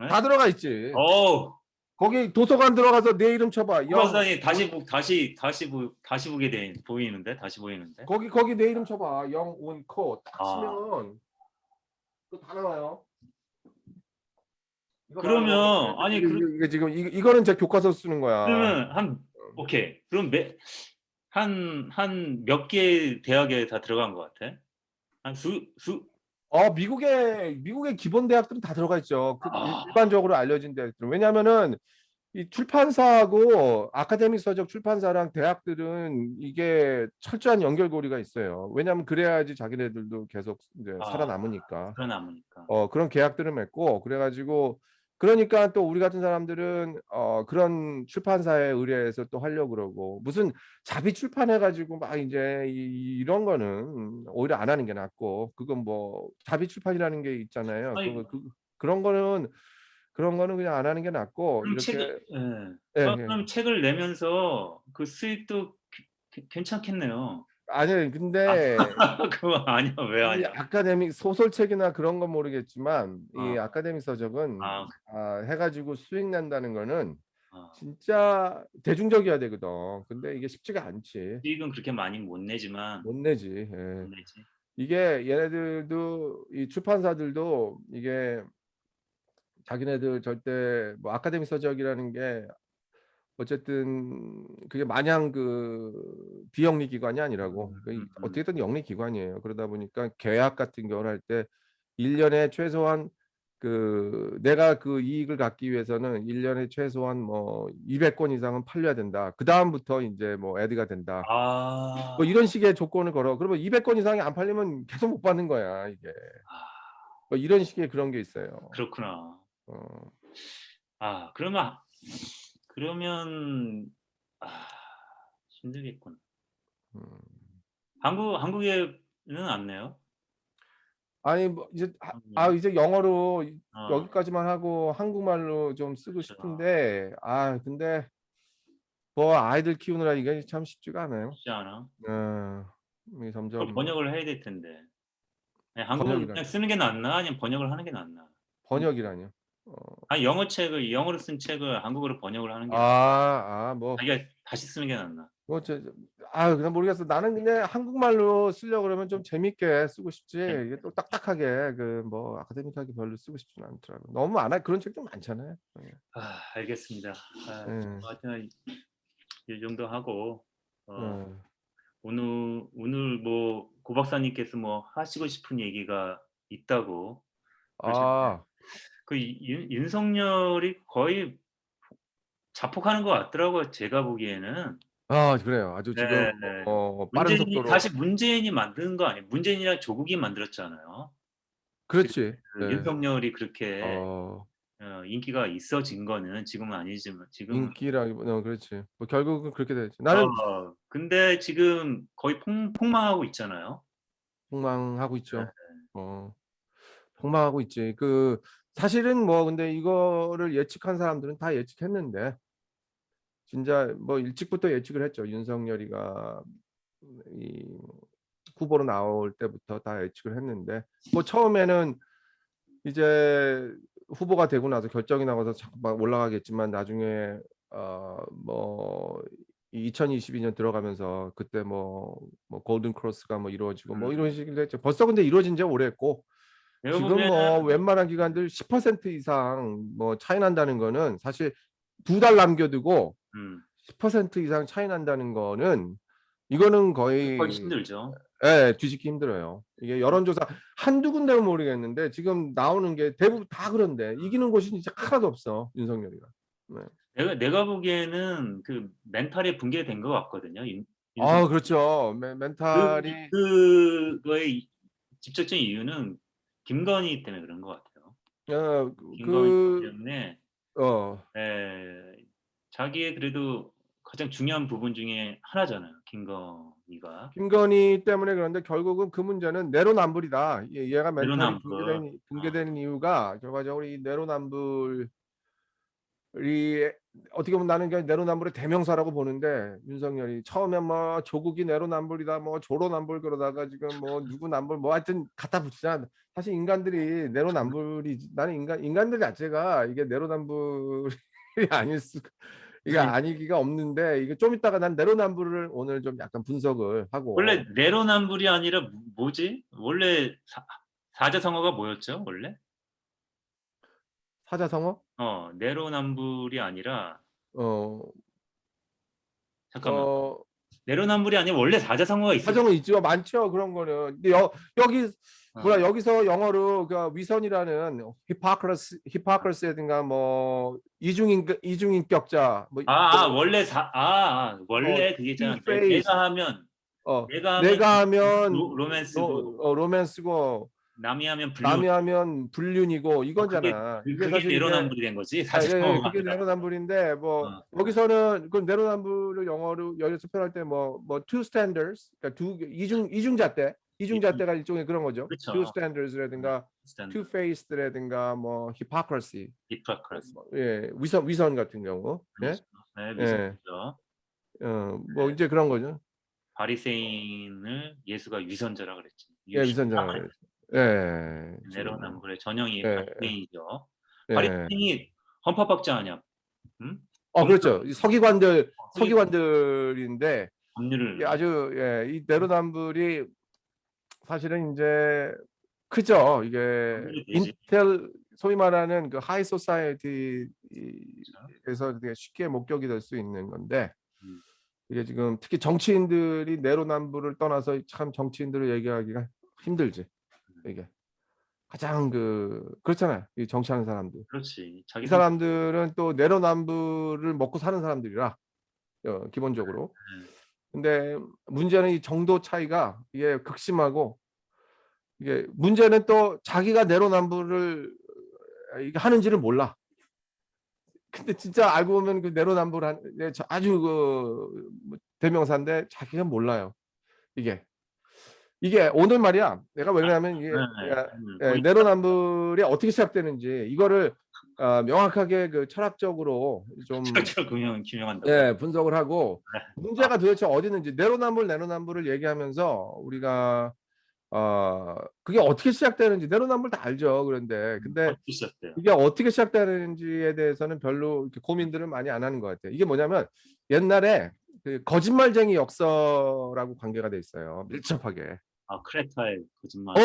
예? 다 들어가 있지. 오, 거기 도서관 들어가서 내 이름 쳐봐. 박사님 다시 보게 보이는데? 다시 보이는데? 거기 내 이름 쳐봐. 영온코 딱 아, 치면 그거 다 나와요. 이거 봐요. 그러면, 아니, 이게 지금 이거는 제 교과서 쓰는 거야. 그러면 오케이. 그럼 한 몇 개 대학에 다 들어간 것 같아? 한 미국의 기본 대학들은 다 들어가 있죠. 아, 일반적으로 알려진 대학들은. 왜냐하면은 이 출판사하고 아카데믹 서적 출판사랑 대학들은 이게 철저한 연결고리가 있어요. 왜냐하면 그래야지 자기네들도 계속 이제 살아남으니까. 살아남으니까. 그런 계약들을 맺고 그래가지고 그러니까 또 우리 같은 사람들은 그런 출판사에 의뢰해서 또 하려고 그러고 무슨 자비 출판해가지고 막 이제 이런 거는 오히려 안 하는 게 낫고 그건 뭐 자비 출판이라는 게 있잖아요. 아니, 그런 거는 그냥 안 하는 게 낫고 그럼 이렇게 예. 예, 예. 그럼 책을 내면서 그 수익도 괜찮겠네요. 아니 아, 근데 그거 아니야, 왜 이 아니야? 아카데믹 소설책이나 그런 건 모르겠지만 이 어, 아카데믹 서적은 아, 해가지고 수익 낸다는 거는 어. 진짜 대중적이어야 되거든. 근데 이게 쉽지가 않지. 수익은 그렇게 많이 못 내지만, 못 내지. 예. 못 내지. 이게 얘네들도 이 출판사들도 이게 자기네들 절대 뭐 아카데믹 서적이라는 게 어쨌든 그게 마냥 비영리 기관이 아니라고 음. 어떻게든 영리 기관이에요. 그러다 보니까 계약 같은 걸 할 때 1년에 최소한 내가 그 이익을 갖기 위해서는 1년에 최소한 뭐 200권 이상은 팔려야 된다. 그 다음부터 이제 뭐 애드가 된다. 뭐 아, 이런 식의 조건을 걸어. 그러면 200권 이상이 안 팔리면 계속 못 받는 거야, 이게. 아, 뭐 이런 식의 그런 게 있어요. 그렇구나. 어, 아, 그러면, 아, 힘들겠구나. 음. 한국에는 안 내요? 아니 뭐 음, 이제 영어로 어, 여기까지만 하고 한국말로 좀 쓰고 그렇죠. 싶은데 근데 뭐 아이들 키우느라 이게 참 쉽지가 않아요. 쉽지 않아. 이게 그걸 점점 번역을 해야 될 텐데. 아니, 한국어로 그냥 번역이라니 쓰는 게 낫나? 아니면 번역을 하는 게 낫나? 번역이라뇨. 아니, 영어로 쓴 책을 한국어로 번역을 하는 게 낫나? 뭐 자기가 다시 쓰는 게 낫나? 그냥 모르겠어. 나는 그냥 한국말로 쓰려고 그러면 좀 재밌게 쓰고 싶지. 네. 이게 또 딱딱하게 뭐 아카데믹하게 별로 쓰고 싶지는 않더라고. 너무 많아. 그런 책도 많잖아요. 알겠습니다. 예, 하여튼 이 정도 하고, 어, 예. 오늘 뭐 고 박사님께서 뭐 하시고 싶은 얘기가 있다고 그러셨는데, 아, 그 윤석열이 거의 자폭하는 것 같더라고요. 제가 보기에는. 그래요. 아주 네, 지금 네. 빠른 문재인이 속도로. 사실 문재인이 만든 거 아니에요. 문재인이랑 조국이 만들었잖아요. 그렇지. 예. 윤석열이 그렇게 어, 인기가 있어진 거는 지금은 아니지만 지금은 인기라기보다 그렇지. 뭐 결국은 그렇게 되지. 나는 근데 지금 거의 폭망하고 있잖아요. 폭망하고 네. 있죠. 어, 폭망하고 있지. 사실은 뭐 근데 이거를 예측한 사람들은 다 예측했는데 진짜 뭐 일찍부터 예측을 했죠. 윤석열이가 이 후보로 나올 때부터 다 예측을 했는데 뭐 처음에는 이제 후보가 되고 나서 결정이 나고서 자꾸 막 올라가겠지만 나중에 뭐 2022년 들어가면서 그때 뭐 골든 크로스가 뭐 이루어지고 뭐 이런 식으로 했죠. 벌써 근데 이루어진 지 오래됐고 내가 지금 보기에는 뭐 웬만한 기관들 10% 이상 뭐 차이 난다는 거는 사실 2달 남겨두고 음, 10% 이상 차이 난다는 거는 이거는 거의 거의 힘들죠. 뒤집기 힘들어요. 이게 여론조사 한두 군데는 모르겠는데 지금 나오는 게 대부분 다 그런데 이기는 곳이 진짜 하나도 없어 윤석열이가. 네. 내가 보기에는 그 멘탈이 붕괴된 것 같거든요. 윤석열. 그렇죠. 그 멘탈이 그거의 직접적인 이유는 김건희 때문에 그런 것 같아요. 어, 김건희 그, 때문에 어, 자기의 그래도 가장 중요한 부분 중에 하나잖아요. 김건희가 김건희 때문에 그런데 결국은 그 문제는 내로남불이다. 얘가 멘탈이 내로남불. 붕괴되는 이유가 결과적으로 이 내로남불이 어떻게 보면 나는 그냥 내로남불의 대명사라고 보는데 윤석열이 처음에 뭐 조국이 내로남불이다 뭐 조로남불 그러다가 지금 뭐 누구 남불 뭐 하여튼 갖다 붙이자. 사실 인간들이 내로남불이 나는 인간들 자체가 이게 내로남불이 아닐 수 이게 그러니까 아니기가 없는데 이게 좀 이따가 난 내로남불을 오늘 좀 약간 분석을 원래 하고 내로남불이 아니라 뭐지? 원래 사자성어가 뭐였죠? 원래? 사자성어 내로남불이 아니라 어, 잠깐만. 어, 내로남불이 아니라 원래 사자성어가 있었어. 사정은 있죠. 많죠. 그런 거는. 근데 여기 어. 뭐야 여기서 영어로 그 위선이라는 히파크러스라든가 뭐 이중인격자 뭐 원래 그게 two 있잖아. faced 내가 하면 내가 하면 로맨스고 로맨스고 남이 하면 불륜. 남이 하면 불륜이고 그게 이거잖아. 이게 그게 사실 이게 내로남불이 된 거지. 예, 사자성어가 그게 아니라. 내로남불인데 뭐 어. 여기서는 그 내로남불을 영어로 여기서 표현할 때 뭐 two standards 그러니까 이중잣대가 일종의 그런 거죠. two 그렇죠. standards라든가 two faced라든가 뭐 hypocrisy 히포크라스. 위선 같은 경우 예? 네, 예. 위선이죠. 뭐 이제 그런 거죠. 바리새인을 예수가 위선자라 그랬지. 예, 위선자. 예. 내로남불의 전형이 예. 바리새인이죠. 예. 바리새인이 헌법학자 아니야? 응? 그렇죠. 이 서기 서기관들인데 이게 법률을 아주 이 내로남불이 사실은 이제 크죠. 이게 법률이 되지. 소위 말하는 그 하이 소사이어티에서 되게 쉽게 목격이 될 수 있는 건데 음. 이게 지금 특히 정치인들이 내로남불을 떠나서 참 정치인들을 얘기하기가 힘들지. 이게 가장 그렇잖아요. 이 정치하는 사람들. 그렇지. 이 자기 성. 사람들은 또 내로남불을 먹고 사는 사람들이라 기본적으로. 근데 문제는 이 정도 차이가 이게 극심하고 이게 문제는 또 자기가 내로남불을 이게 하는지를 몰라. 근데 진짜 알고 보면 그 내로남불 아주 대명사인데 자기가 몰라요. 이게 오늘 말이야. 내가 왜 그러냐면 이게 내로남불이 어떻게 시작되는지 이거를 명확하게 그 철학적으로 좀 규명한다고. 분석을 하고 문제가 도대체 어디 있는지 내로남불을 얘기하면서 우리가 그게 어떻게 시작되는지 내로남불 다 알죠. 근데 이게 어떻게 시작되는지에 대해서는 별로 이렇게 고민들을 많이 안 하는 것 같아요. 이게 뭐냐면 옛날에 그 거짓말쟁이 역사라고 관계가 돼 있어요. 밀접하게. 크레타의 거짓말.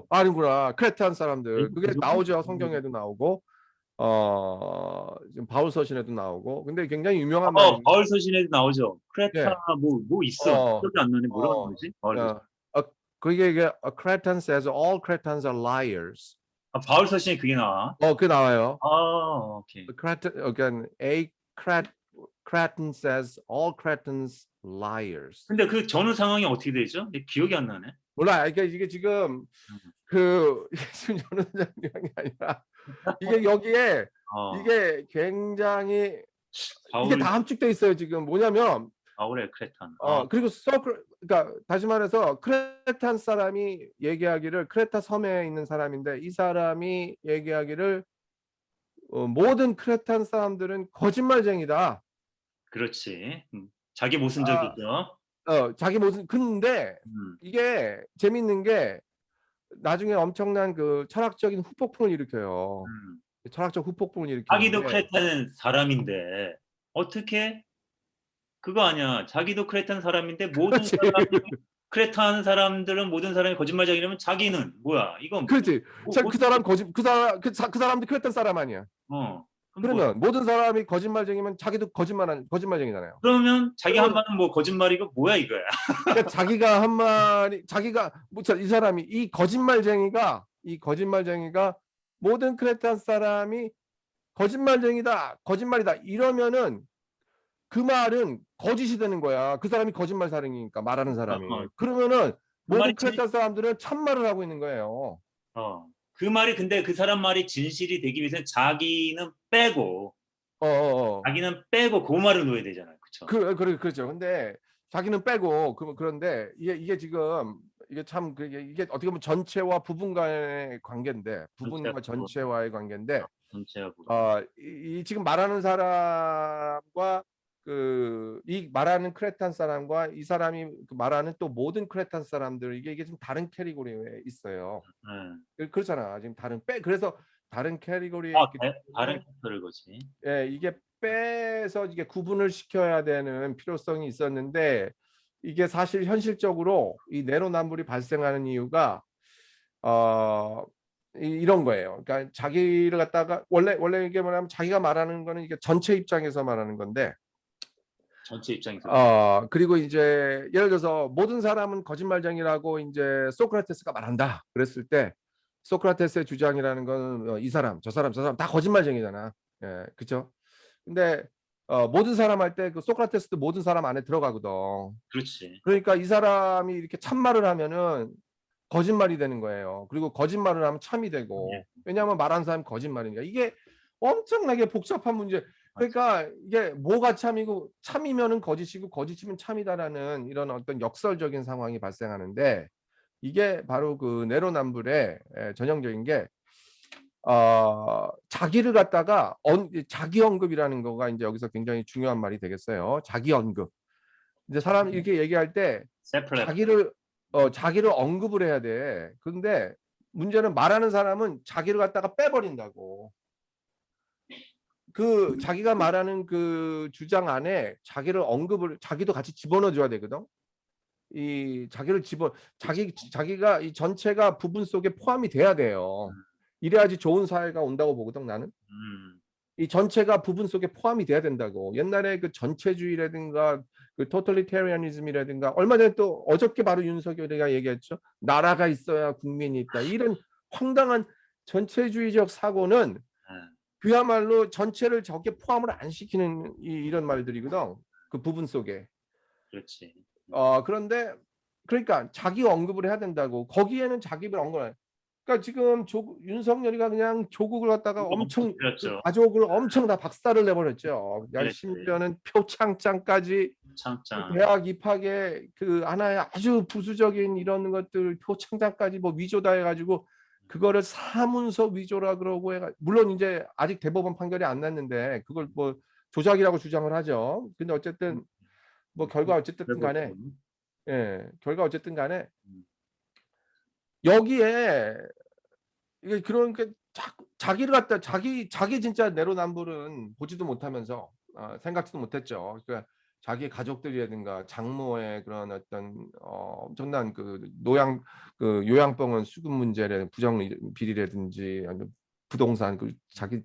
아는구나. 크레타한 사람들. 그게 나오죠. 성경에도 나오고 지금 바울 서신에도 나오고. 근데 굉장히 유명한 말인데. 바울 서신에도 나오죠. 크레타 뭐 있어. 기억이 안 나네. 뭐라고 하는 거지? 바울 서신. 그게 A Cretan says all Cretans are liars. 바울 서신에 그게 나와. 그게 나와요. 오케이. Again, Cretan says all Cretans liars. 근데 그 전후 상황이 어떻게 되죠? 기억이 안 나네. 몰라. 그러니까 이게 지금 지금 전후 상황이 아니라 이게 여기에 이게 굉장히 이게 다 함축돼 있어요. 지금 뭐냐면 바울의 크레탄. 그리고 그러니까 다시 말해서 크레탄 사람이 얘기하기를 크레타 섬에 있는 사람인데 이 사람이 얘기하기를 모든 크레탄 사람들은 거짓말쟁이다. 그렇지. 자기 모순적이죠. 자기 모순. 근데 이게 재밌는 게 나중에 엄청난 그 철학적인 후폭풍을 일으켜요. 철학적 후폭풍을 일으키는데 자기도 크레탄 사람인데 어떻게 그거 아니야. 자기도 크레탄 사람인데 모든 사람이 크레탄 사람들은 모든 사람이 거짓말쟁이라면 자기는 뭐야? 이건 그렇지. 그 사람도 크레탄 사람 아니야. 그럼 뭐 그러면 모든 사람이 거짓말쟁이면 자기도 거짓말쟁이잖아요. 그러면 자기 한 그러면 말은 뭐 거짓말이고 뭐야 이거야. 그러니까 자기가 한 말이 자기가 이 사람이 이 거짓말쟁이가 모든 크레탄 사람이 거짓말이다 이러면은 그 말은 거짓이 되는 거야. 그 사람이 거짓말 사령이니까 말하는 사람이. 그러면은 그 말이 모든 크레탄 사람들은 참말을 하고 있는 거예요. 그 말이 근데 그 사람 말이 진실이 되기 위해서는 자기는 빼고 어, 어, 어. 그 말을 넣어야 되잖아요. 그렇죠? 그렇죠. 근데 자기는 빼고 그런데 이게 지금 이게 참 이게 어떻게 보면 전체와 부분 간의 관계인데 부분과 전체와의 관계인데 전체와 부분. 이 지금 말하는 사람과 이 말하는 크레탄 사람과 이 사람이 말하는 또 모든 크레탄 사람들 이게 좀 다른 캐리고리에 있어요. 그렇잖아. 지금 그래서 다른 캐리고리에 있기 다른 때문에 팩터를 거지. 예, 이게 빼서 이게 구분을 시켜야 되는 필요성이 있었는데 이게 사실 현실적으로 이 내로남불이 발생하는 이유가 이런 거예요. 그러니까 자기를 갖다가 원래 이게 뭐냐면 자기가 말하는 거는 이게 전체 입장에서 말하는 건데 전체 입장에서. 그리고 이제 예를 들어서 모든 사람은 거짓말쟁이라고 이제 소크라테스가 말한다. 그랬을 때 소크라테스의 주장이라는 건 이 사람, 저 사람 다 거짓말쟁이잖아. 예, 그렇죠? 근데 모든 사람 할 때 그 소크라테스도 모든 사람 안에 들어가거든. 그렇지. 그러니까 이 사람이 이렇게 참말을 하면은 거짓말이 되는 거예요. 그리고 거짓말을 하면 참이 되고. 왜냐하면 말하는 사람이 거짓말이니까. 이게 엄청나게 복잡한 문제. 그러니까 이게 뭐가 참이고 참이면은 거짓이고 거짓이면 참이다라는 이런 어떤 역설적인 상황이 발생하는데 이게 바로 그 내로남불의 전형적인 게 자기를 갖다가 자기 언급이라는 거가 이제 여기서 굉장히 중요한 말이 되겠어요. 자기 언급. 이제 사람 이렇게 얘기할 때 자기를 언급을 해야 돼. 근데 문제는 말하는 사람은 자기를 갖다가 빼버린다고. 그 자기가 말하는 그 주장 안에 자기도 같이 집어넣어 줘야 되거든. 이 자기가 이 전체가 부분 속에 포함이 돼야 돼요. 이래야지 좋은 사회가 온다고 보거든 나는. 이 전체가 부분 속에 포함이 돼야 된다고. 옛날에 그 전체주의라든가 그 토탈리테리아니즘이라든가 얼마 전에 또 어저께 바로 윤석열이가 얘기했죠. 나라가 있어야 국민이 있다. 이런 황당한 전체주의적 사고는 그야말로 전체를 저게 포함을 안 시키는 이런 말들이거든. 그 부분 속에. 그렇지. 그런데 그러니까 자기 언급을 해야 된다고. 거기에는 자기를 언급을. 그러니까 지금 윤석열이가 그냥 조국을 갖다가 엄청 그 가족을 엄청 다 박살을 내버렸죠. 심지어는 표창장까지 그 대학 입학에 그 하나의 아주 부수적인 이런 것들 표창장까지 뭐 위조다 해가지고 그거를 사문서 위조라 그러고 물론 이제 아직 대법원 판결이 안 났는데 그걸 뭐 조작이라고 주장을 하죠. 근데 어쨌든 뭐 결과 어쨌든 간에 여기에 이게 그러니까 자기를 갖다 자기 진짜 내로남불은 보지도 못하면서 생각지도 못했죠. 그러니까 자기 가족들이라든가 장모의 그런 어떤 엄청난 그 요양병원 수급 문제를 부정 비리라든지 아니면 부동산 그 자기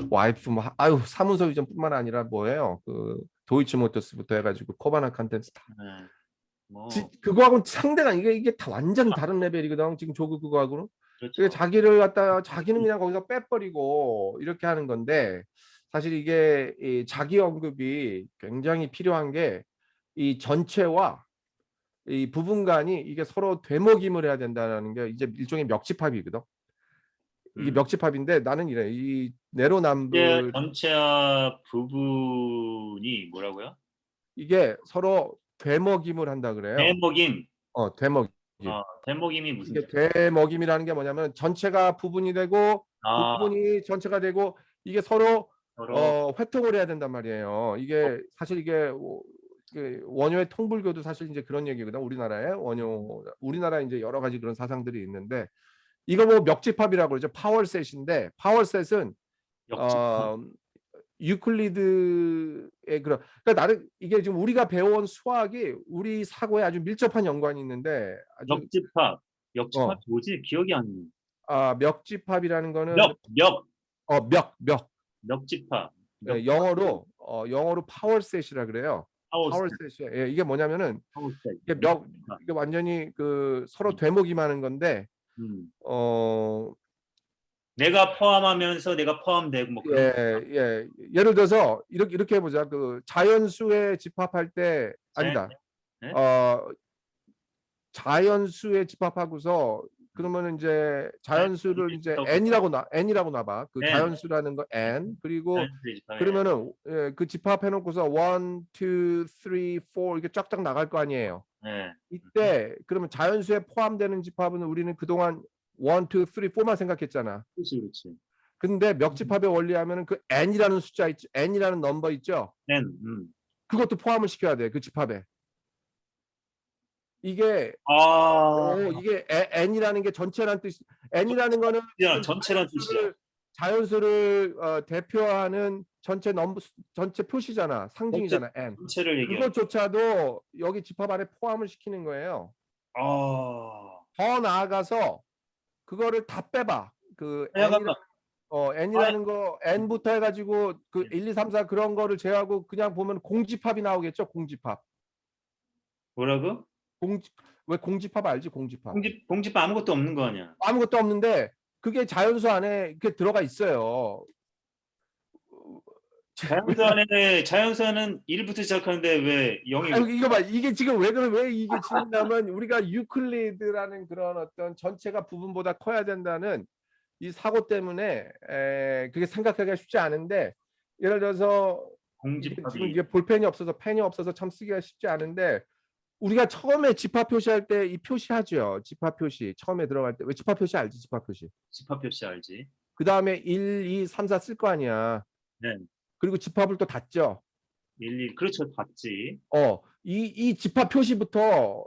와이프 뭐 사문서 위전뿐만 아니라 뭐예요 그 도이치모터스부터 해가지고 코바나 컨텐츠 다 그거하고는 상대가 이게 다 완전 다른 레벨이거든 지금 조국 그거하고는. 그러니까 자기를 갖다 자기는 그냥 거기서 빼버리고 이렇게 하는 건데 사실 이게 이 자기 언급이 굉장히 필요한 게 이 전체와 이 부분 간이 이게 서로 되먹임을 해야 된다는 게 이제 일종의 멱집합이거든. 이게 멱집합인데 나는 이래 이 내로남불 전체와 부분이 뭐라고요? 이게 서로 되먹임을 한다 그래요. 되먹임. 되먹임. 되먹임이 무슨 이게 되먹임이라는 게 뭐냐면 전체가 부분이 되고 부분이 전체가 되고 이게 서로 회통을 해야 된단 말이에요. 이게 사실 이게 원효의 통불교도 사실 이제 그런 얘기거든. 우리나라에 이제 여러 가지 그런 사상들이 있는데 이거 뭐 멱집합이라고 그러죠. 파월셋인데 파월셋은 유클리드의 그러니까 나는 이게 지금 우리가 배워온 수학이 우리 사고에 아주 밀접한 연관이 있는데 아주 역집합 뭐지? 기억이 안 나. 멱집합이라는 거는 멱. 멱 멱집합, 예, 영어로 파워셋이라 그래요. 파워셋, 파워셋이 예, 이게 뭐냐면은 파워셋, 이게 멱집합. 이게 완전히 그 서로 되목이하는 건데 음. 어 내가 포함하면서 내가 포함되고 뭐 그런 거. 예를 들어서 이렇게 해보자. 그 자연수에 집합할 때 자연, 아니다. 네? 어 자연수에 집합하고서 그러면 이제 자연수를 이제 n이라고 놔봐. 그 N, 자연수라는 거 n 그리고 자연수의 집합 N. 그러면은 예, 그 집합해 놓고서 1, 2, 3, 4 이렇게 쫙쫙 나갈 거 아니에요. 네. 이때 그러면 자연수에 포함되는 집합은 우리는 그동안 1, 2, 3, 4만 생각했잖아. 그렇지, 그렇지. 근데 멱집합의 원리 하면은 그 n이라는 숫자 있죠. n이라는 넘버 있죠. N, 그것도 포함을 시켜야 돼. 그 집합에. 이게 아, n이라는 게 전체라는 뜻. n이라는 거는 그냥 전체란 뜻이야. 자연수를 대표하는 전체 표시잖아. 전체, 상징이잖아. n. 전체를 얘기하는. 그것조차도 여기 집합 안에 포함을 시키는 거예요. 아, 더 나아가서 그거를 다 빼봐. 그 잠깐만. n이라는 거 n부터 해가지고 그 1, 2, 3, 4 그런 거를 제외하고 그냥 보면 공집합이 나오겠죠. 공집합. 뭐라고? 왜 공집합 알지? 공집합. 공집합 아무것도 없는 거 아니야. 아무것도 없는데 그게 자연수 안에 이렇게 들어가 있어요. 자연수는 1부터 시작하는데 왜 0이 이거 봐. 이게 지금 왜 이게 지금냐면 우리가 유클리드라는 그런 어떤 전체가 부분보다 커야 된다는 이 사고 때문에 그게 생각하기가 쉽지 않은데 예를 들어서 지금 공집합이 이게 볼펜이 없어서 펜이 없어서 참 쓰기가 쉽지 않은데 우리가 처음에 집합 표시할 때 이 표시하죠. 집합 표시 처음에 들어갈 때 왜 집합 표시 알지? 집합 표시. 집합 표시 알지? 그 다음에 1, 2, 3, 4 쓸 거 아니야. 네. 그리고 집합을 또 닫죠. 1, 그렇죠. 봤지. 이 집합 표시부터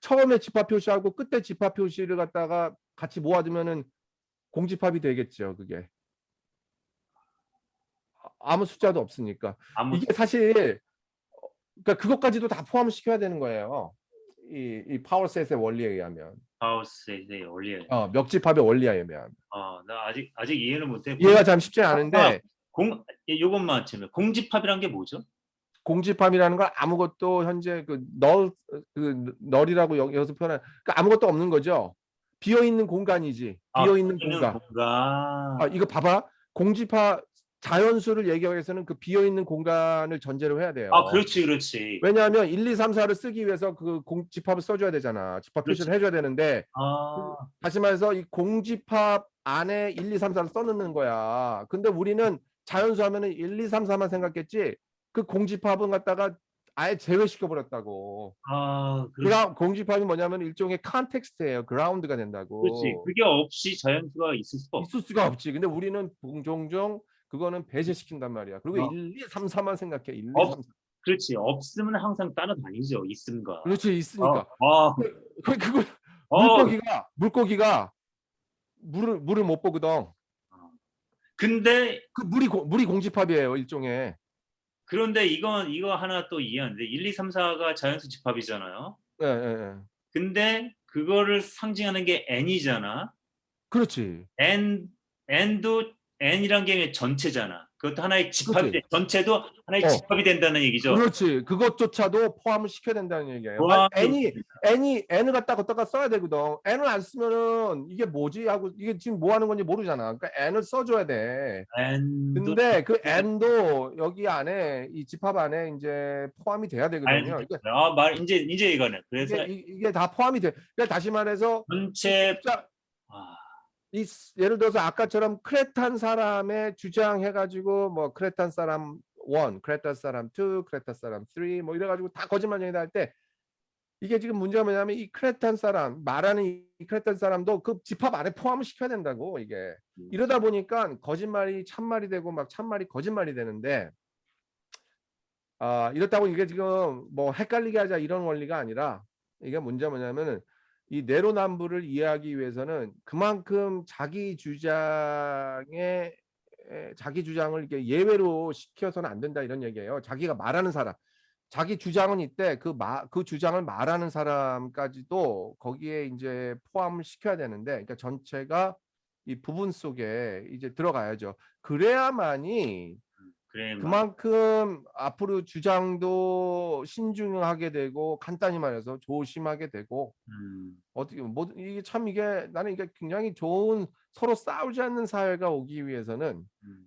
처음에 집합 표시하고 끝에 집합 표시를 갖다가 같이 모아두면은 공집합이 되겠죠. 그게 아무 숫자도 없으니까 아무 이게 사실 그러니까 그것까지도 다 포함시켜야 되는 거예요. 이 파워셋의 원리에 의하면 하우스에 올려. 멱집합의 원리에 의하면 나 아직 이해를 못해. 이해가 참 쉽지 않은데 요것만 치면 공집합이란 게 뭐죠? 공집합이라는 건 아무것도 현재 널이라고 여기서 표현한 그러니까 아무것도 없는 거죠. 비어 있는 공간이지. 비어 있는 공간. 이거 봐봐. 공집합 자연수를 얘기하기 위해서는 그 비어 있는 공간을 전제로 해야 돼요. 그렇지. 왜냐하면 1, 2, 3, 4를 쓰기 위해서 그 공집합을 써줘야 되잖아. 집합 표시를 해줘야 되는데 다시 말해서 이 공집합 안에 1, 2, 3, 4를 써놓는 거야. 근데 우리는 자연수 하면은 1, 2, 3, 4만 생각했지 그 공집합은 갖다가 아예 제외시켜 버렸다고. 공집합이 뭐냐면 일종의 컨텍스트예요. 그라운드가 된다고. 그렇지. 그게 없이 자연수가 있을 수가 없지. 근데 우리는 종종 그거는 배제시킨단 말이야. 그리고 1, 2, 3, 4만 생각해. 1, 2, 3, 4. 그렇지. 없으면 항상 따라다니죠. 있음과. 그렇지. 있으니까. 그걸 물고기가 물을 못 보거든. 근데 그 물이 공집합이에요. 일종의. 그런데 이거 하나 또 이해하는데 1, 2, 3, 4가 자연수 집합이잖아요. 네. 근데 그거를 상징하는 게 n이잖아. 그렇지. n도 n이란 게 전체잖아. 그것도 하나의 집합이 전체도 하나의 집합이 된다는 얘기죠. 그렇지. 그것조차도 포함을 시켜야 된다는 얘기예요. n을 갖다가 써야 되거든. n을 안 쓰면은 이게 뭐지 하고 이게 지금 뭐 하는 건지 모르잖아. 그러니까 n을 써줘야 돼. 근데 그 n도 여기 안에 이 집합 안에 이제 포함이 돼야 되거든요. 이제 이거는 그래서 이게 다 포함이 돼. 그러니까 다시 말해서 전체 예를 들어서 아까처럼 크레탄 사람의 주장해가지고 뭐 크레탄 사람 1, 크레탄 사람 2, 크레탄 사람 3 뭐 이래가지고 다 거짓말쟁이다 할 때 이게 지금 문제가 뭐냐면 이 크레탄 사람 말하는 이 크레탄 사람도 그 집합 안에 포함을 시켜야 된다고 이게 이러다 보니까 거짓말이 참말이 되고 막 참말이 거짓말이 되는데 이렇다고 이게 지금 뭐 헷갈리게 하자 이런 원리가 아니라 이게 문제가 뭐냐면은 이 내로남불을 이해하기 위해서는 그만큼 자기 주장을 이렇게 예외로 시켜서는 안 된다 이런 얘기예요. 자기가 말하는 사람, 자기 주장은 있대. 그 주장을 말하는 사람까지도 거기에 이제 포함을 시켜야 되는데, 그러니까 전체가 이 부분 속에 이제 들어가야죠. 그래야만이 그래 그만큼 앞으로 주장도 신중하게 되고 간단히 말해서 조심하게 되고 어떻게 뭐 이게 참 이게 나는 이게 굉장히 좋은 서로 싸우지 않는 사회가 오기 위해서는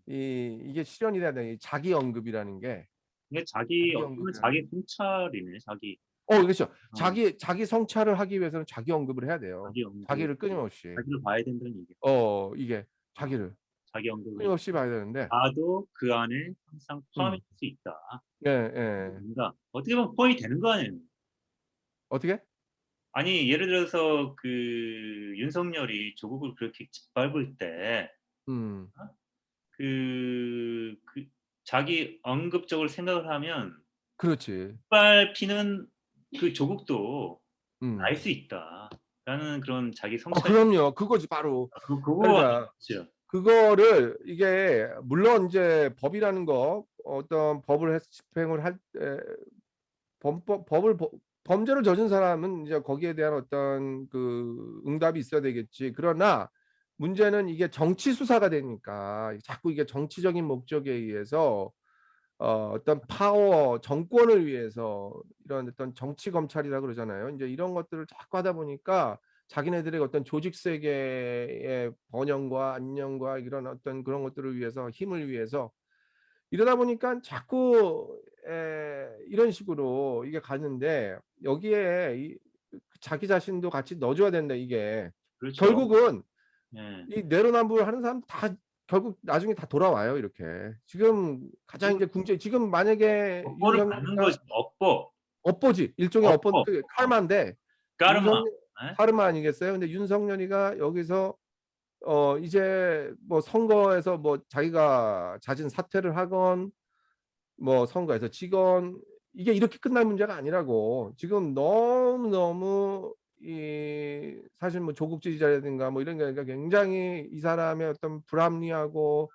이게 실현이 돼야 돼. 이 자기 언급이라는 게 이게 자기 자기 어떻게 보면 언급이라는 게. 자기 통찰이네. 자기 그렇죠. 어 자기 성찰을 하기 위해서는 자기 언급을 해야 돼요. 자기 언급 자기를 끊임없이. 자기를 봐야 된다는 얘기야. 이게 어 자기를 자기 언급을 끊임없이 봐야 되는데. 나도 그 안에 항상 포함이 음. 될 수 있다. 예, 예. 뭔가 어떻게 보면 포함이 되는 거 아니에요. 어떻게? 아니 예를 들어서 그 윤석열이 조국을 그렇게 짓밟을 때 음. 어 그 자기 언급적으로 생각을 하면 그렇지. 짓밟히는 그 조국도 음. 날 수 있다라는 그런 자기 성찰이 그럼요. 그거지 바로. 그거 그러니까 있죠. 그거를 이게 물론 이제 법이라는 거 어떤 법을 집행을 할 때 법을 범죄를 저지른 사람은 이제 거기에 대한 어떤 그 응답이 있어야 되겠지. 그러나 문제는 이게 정치 수사가 되니까 자꾸 이게 정치적인 목적에 의해서 어떤 파워 정권을 위해서 이런 어떤 정치 검찰이라 그러잖아요. 이제 이런 것들을 자꾸 하다 보니까 자기네들의 어떤 조직 세계의 번영과 안녕과 이런 어떤 그런 것들을 위해서 힘을 위해서 이러다 보니까 자꾸 이런 식으로 이게 가는데 여기에 자기 자신도 같이 넣어줘야 된다 이게. 그렇죠. 결국은 예. 이 내로남불 하는 사람 다 결국 나중에 다 돌아와요 이렇게. 지금 가장 이제 지금 만약에 업보를 받는 윤석열이가 거지. 업보. 업보지 일종의 업보 업보. 칼마인데 까르마. 윤석열 예? 카르마 아니겠어요? 근데 윤석열이가 여기서 이제 뭐 선거에서 뭐 자기가 잦은 사퇴를 하건 뭐 선거에서 지건 이게 이렇게 끝날 문제가 아니라고. 지금 너무너무 이 사실 뭐 조국 지지자라든가 뭐 이런 게 아니라 굉장히 이 사람의 어떤 불합리하고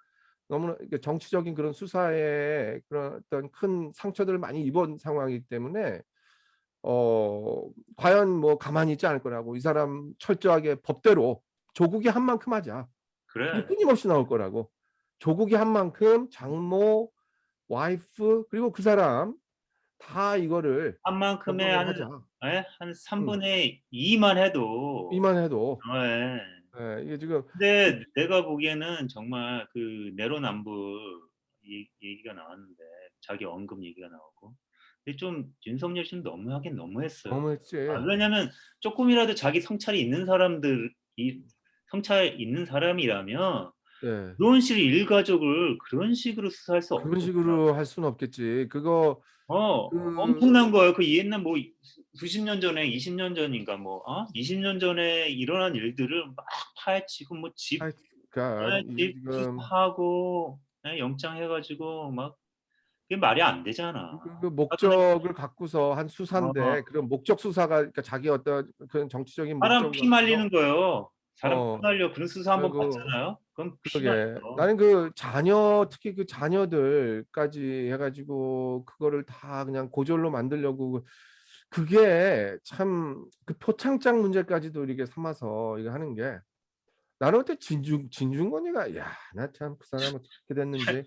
너무나 정치적인 그런 수사에 그런 어떤 큰 상처들을 많이 입은 상황이기 때문에 과연 뭐 가만히 있지 않을 거라고. 이 사람 철저하게 법대로 조국이 한 만큼 하자. 이게 그래. 끊임없이 나올 거라고. 조국이 한 만큼 장모 와이프 그리고 그 사람 다 이거를 한 만큼의 적용을 한 하자. 예? 한 음. 3분의 2만 해도 이만 해도 예. 이게 지금 근데 내가 보기에는 정말 그 내로남불 얘기가 나왔는데 자기 언급 얘기가 나오고 근데 좀 윤석열 씨는 너무하긴 너무했어요. 너무했지. 왜냐면 쪼끔이라도 자기 성찰이 있는 사람들이 성찰 있는 사람이라면 예. 그런 식의 일가족을 그런 식으로 수사할 수 그런 없잖아. 식으로 할 수는 없겠지. 그거 엄청난 그 거예요. 그 옛날 뭐 수십 년 전에 20년 전인가 뭐 20년 전에 일어난 일들을 막 파헤치고 뭐 집 그러니까 이게 집 지금 수사하고 영장 해 가지고 막 그게 말이 안 되잖아. 그 사전에 목적을 갖고서 한 수사인데 어 그런 목적 수사가 그러니까 자기 어떤 그런 정치적인 사람 목적을 피 갖고서 말리는 거예요. 사람 피 어 말려 그런 수사 한번 그리고 받잖아요. 그럼 피 그러게 말려. 나는 그 자녀 특히 그 자녀들까지 해가지고 그거를 다 그냥 고졸로 만들려고 그게 참 그 표창장 문제까지도 이렇게 삼아서 이거 하는 게 나는 그때 진중권이가 야 나 참 그 사람 어떻게 됐는지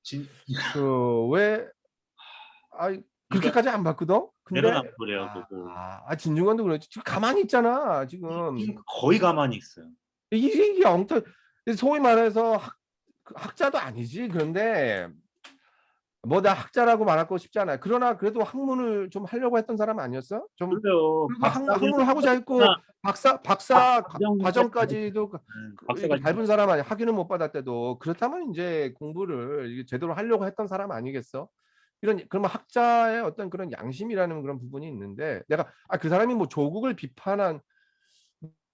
진 그 왜 그러니까 그렇게까지 안 봤거든. 근데 내로남불이에요 그거. 진중권도 그렇지 지금 가만히 있잖아 지금 지금 거의 가만히 있어요. 이게 엉터 소위 말해서 학자도 아니지 그런데 뭐 나 학자라고 말하고 싶지 않아. 그러나 그래도 학문을 좀 하려고 했던 사람 아니었어? 좀 그래요. 그래도 박사과정 학문을 하고자 했고 박사 박사과정까지 과정까지도 이렇게 박사과정 밟은 사람 아니야. 학위는 못 받았대도 그렇다면 이제 공부를 이게 제대로 하려고 했던 사람 아니겠어? 그러면 학자의 어떤 그런 양심이라는 그런 부분이 있는데 내가 그 사람이 뭐 조국을 비판한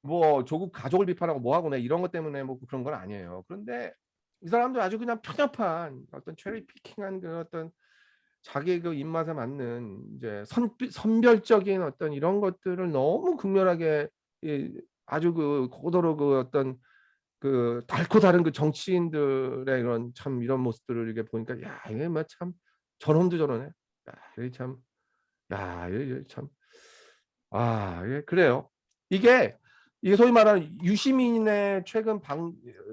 뭐 조국 가족을 비판하고 뭐하고 내 이런 것 때문에 뭐 그런 건 아니에요. 그런데 이 사람도 아주 그냥 편협한 어떤 체리 피킹한 그 어떤 자기 그 입맛에 맞는 이제 선별적인 어떤 이런 것들을 너무 극렬하게 아주 그 고도로 그 어떤 그 달고 다른 그 정치인들의 이런 참 이런 모습들을 이렇게 보니까 야 이게 뭐 참 저놈도 저러네. 야 이게 참 이게 참 이게 그래요. 이게 이게 소위 말하는 유시민의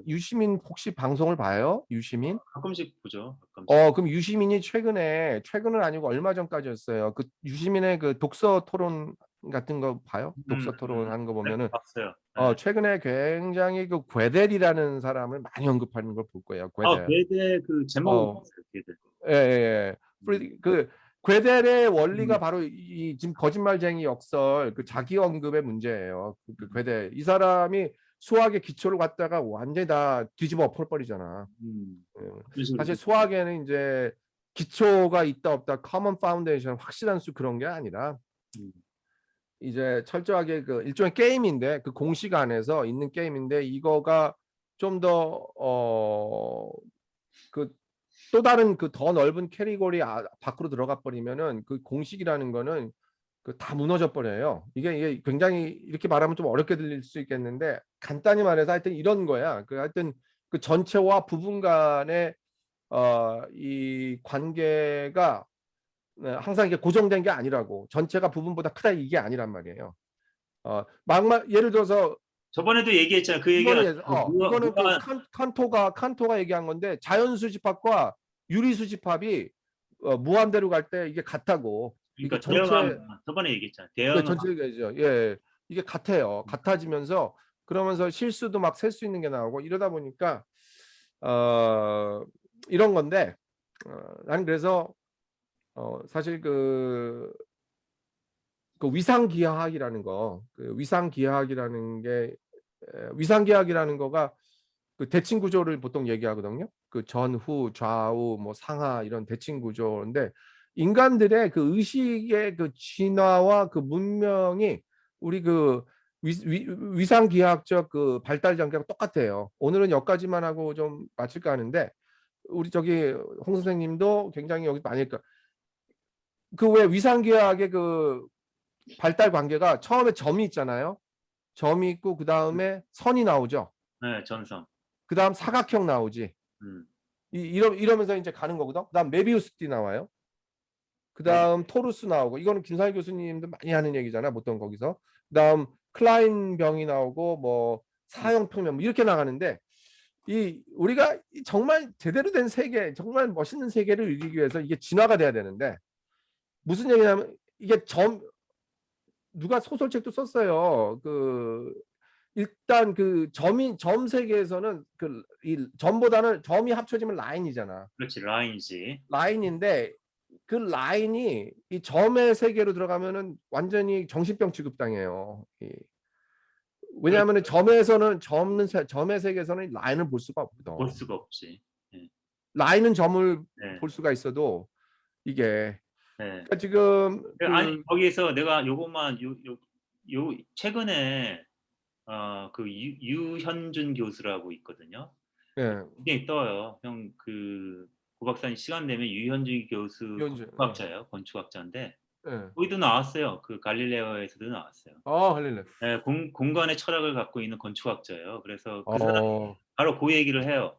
유시민 혹시 방송을 봐요? 유시민? 가끔씩 보죠. 가끔씩. 그럼 유시민이 최근은 아니고 얼마 전까지였어요. 그 유시민의 그 독서 토론 같은 거 봐요? 독서 토론 하는 거 네, 보면은 봤어요. 네. 최근에 굉장히 그 괴델이라는 사람을 많이 언급하는 걸 볼 거예요. 괴델. 괴대 그 제목은 어, 봤어요. 괴대. 예, 예, 예. 음, 그 괴델의 원리가 음, 바로 이 지금 거짓말쟁이 역설 그 자기 언급의 문제예요. 괴델 이 사람이 수학의 기초를 갖다가 완전히 다 뒤집어 엎어버리잖아. 예. 그런 식으로 사실 좀. 수학에는 이제 기초가 있다 없다, common foundation 확실한 수 그런 게 아니라 음, 이제 철저하게 그 일종의 게임인데 그 공식 안에서 있는 게임인데 이거가 좀 더 그 또 다른 그 더 넓은 캐리고리 밖으로 들어가 버리면은 그 공식이라는 거는 그 다 무너져 버려요. 이게 굉장히 이렇게 말하면 좀 어렵게 들릴 수 있겠는데 간단히 말해서 하여튼 이런 거야. 그 하여튼 그 전체와 부분 간의 이 관계가 항상 이게 고정된 게 아니라고 전체가 부분보다 크다 이게 아니란 말이에요. 막말 예를 들어서 저번에도 얘기했잖아. 그 얘기가 이거는 그 누가 칸토가 얘기한 건데 자연수집합과 유리수집합이 무한대로 갈 때 이게 같다고 이게 그러니까 전체 대응하면 저번에 얘기했잖아. 그 대응하면 전체죠. 예, 이게 같아지면서 그러면서 실수도 막 셀 수 있는 게 나오고 이러다 보니까 어, 이런 건데 나는 그래서 사실 그 위상기하학이라는 거, 그 위상기하학이라는 게 위상기하학이라는 거가 그 대칭 구조를 보통 얘기하거든요. 그 전후, 좌우, 뭐 상하 이런 대칭 구조인데 인간들의 그 의식의 그 진화와 그 문명이 우리 그 위상기하학적 그 발달 단계가 똑같아요. 오늘은 여기까지만 하고 좀 마칠까 하는데 우리 저기 홍 선생님도 굉장히 여기 많이 그 왜 위상기하학의 그 발달 관계가 처음에 점이 있잖아요. 점이 있고 그 다음에 선이 나오죠. 네, 전성. 그 다음 사각형 나오지. 음, 이러면서 이제 가는 거거든. 그 다음 메비우스 띠 나와요. 그 네, 다음 토루스 나오고 이거는 김상희 교수님도 많이 하는 얘기잖아. 보통 거기서. 그 다음 클라인 병이 나오고 뭐 음, 사형평면 뭐 이렇게 나가는데 이 우리가 정말 제대로 된 세계, 정말 멋있는 세계를 이루기 위해서 이게 진화가 돼야 되는데 무슨 얘기냐면 이게 누가 소설책도 썼어요. 그 일단 그 점 세계에서는 그 이 점보다는 점이 합쳐지면 라인이잖아. 그렇지 라인이지. 라인인데 그 라인이 이 점의 세계로 들어가면은 완전히 정신병 취급당해요. 그렇 왜냐하면 점의 세계에서는 라인을 볼 수가 볼 없거든. 수가 없지. 네, 라인은 점을 네, 볼 수가 있어도 이게 네. 그러니까 지금 아니 그 거기에서 내가 요것만 요 최근에 그 유현준 교수라고 있거든요. 예, 그게 떠요. 형 그 고박사님 시간 되면 유현준 교수 연주 건축학자예요. 건축학자인데 예. 거기도 나왔어요. 그 갈릴레오에서도 나왔어요. 할렐루야. 네, 공간의 철학을 갖고 있는 건축학자예요. 그래서 그 사람 어 바로 그 얘기를 해요.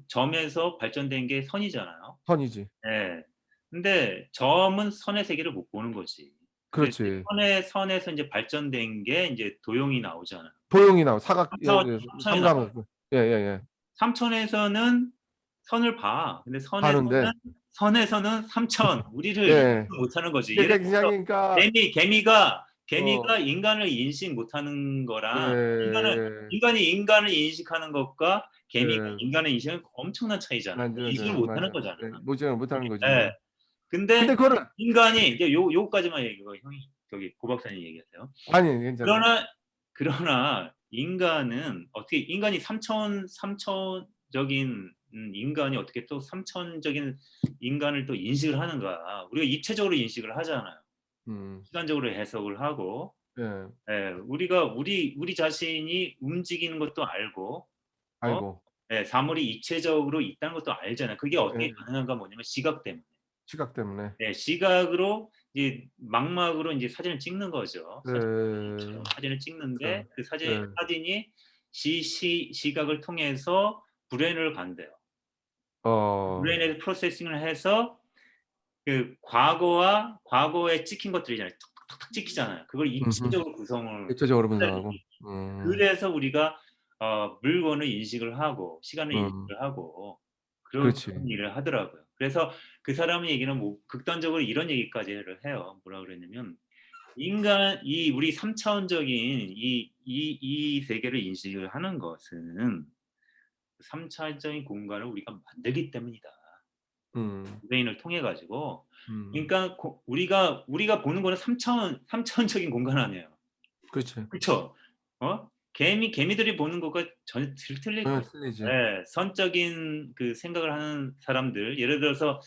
점에서 발전된 게 선이잖아요. 선이지. 예. 근데 점은 선의 세계를 못 보는 거지. 근데 이제 그렇지. 선에서 인제 발전된 게 인제 도형이 나오잖아요. 도형이 나와 사각 3차원 삼천에 나와요. 삼각 예예예. 삼천에서는 선을 봐. 근데 하는데 선에서는 삼천 우리를 예. 인식을 못 하는 거지. 예를 그러니까 들어서 굉장히 그러니까 개미가 어 인간을 인식 못 하는 거랑 예. 인간이 인간을 인식하는 것과 개미가 예. 인간을 인식하는 엄청난 차이잖아. 인식을 못 하는 맞아. 거잖아. 예. 못하는 거지 예. 뭐. 근데 근데 그거는 인간이 이제 요거까지만 얘기하고 형이 저기 고 박사님 얘기하세요. 아니 괜찮아요. 그러나 인간은 어떻게 인간이 삼천적인 인간이 어떻게 또 삼천적인 인간을 또 인식을 하는가. 우리가 입체적으로 인식을 하잖아요. 음. 시간적으로 해석을 하고 예. 예, 우리가 우리 자신이 움직이는 것도 알고 어? 알고. 예, 사물이 입체적으로 있다는 것도 알잖아요. 그게 어떻게 예. 가능한가 뭐냐면 시각 때문에. 시각 때문에. 네, 시각으로 이제 망막으로 이제 사진을 찍는 거죠. 예. 사진을 찍는데 그 그 예. 사진이 시각을 통해서 브레인을 간대요. 어. 브레인에서 프로세싱을 해서 그 과거에 찍힌 것들 있잖아요. 탁탁 찍히잖아요. 그걸 음음. 입체적으로 구성을 입체적으로 해야 분석하고. 되지. 음. 그래서 우리가 물건을 인식을 하고 시간을 음. 인식을 하고 그런 그렇지. 일을 하더라고요. 그래서 그 사람의 얘기는 뭐 극단적으로 이런 얘기까지를 해요. 뭐라 그랬냐면 인간 이 우리 3 차원적인 이 세계를 인식을 하는 것은 3 차원적인 공간을 우리가 만들기 때문이다. 음. 브레인을 통해 가지고. 음. 그러니까 우리가 보는 거는 3 차원적인 공간 아니에요. 그렇지. 그쵸? 개미들이 보는 것과 전혀 틀릴 전혀 거예요. 틀리지. 예. 선적인 그 생각을 하는 사람들 예를 들어서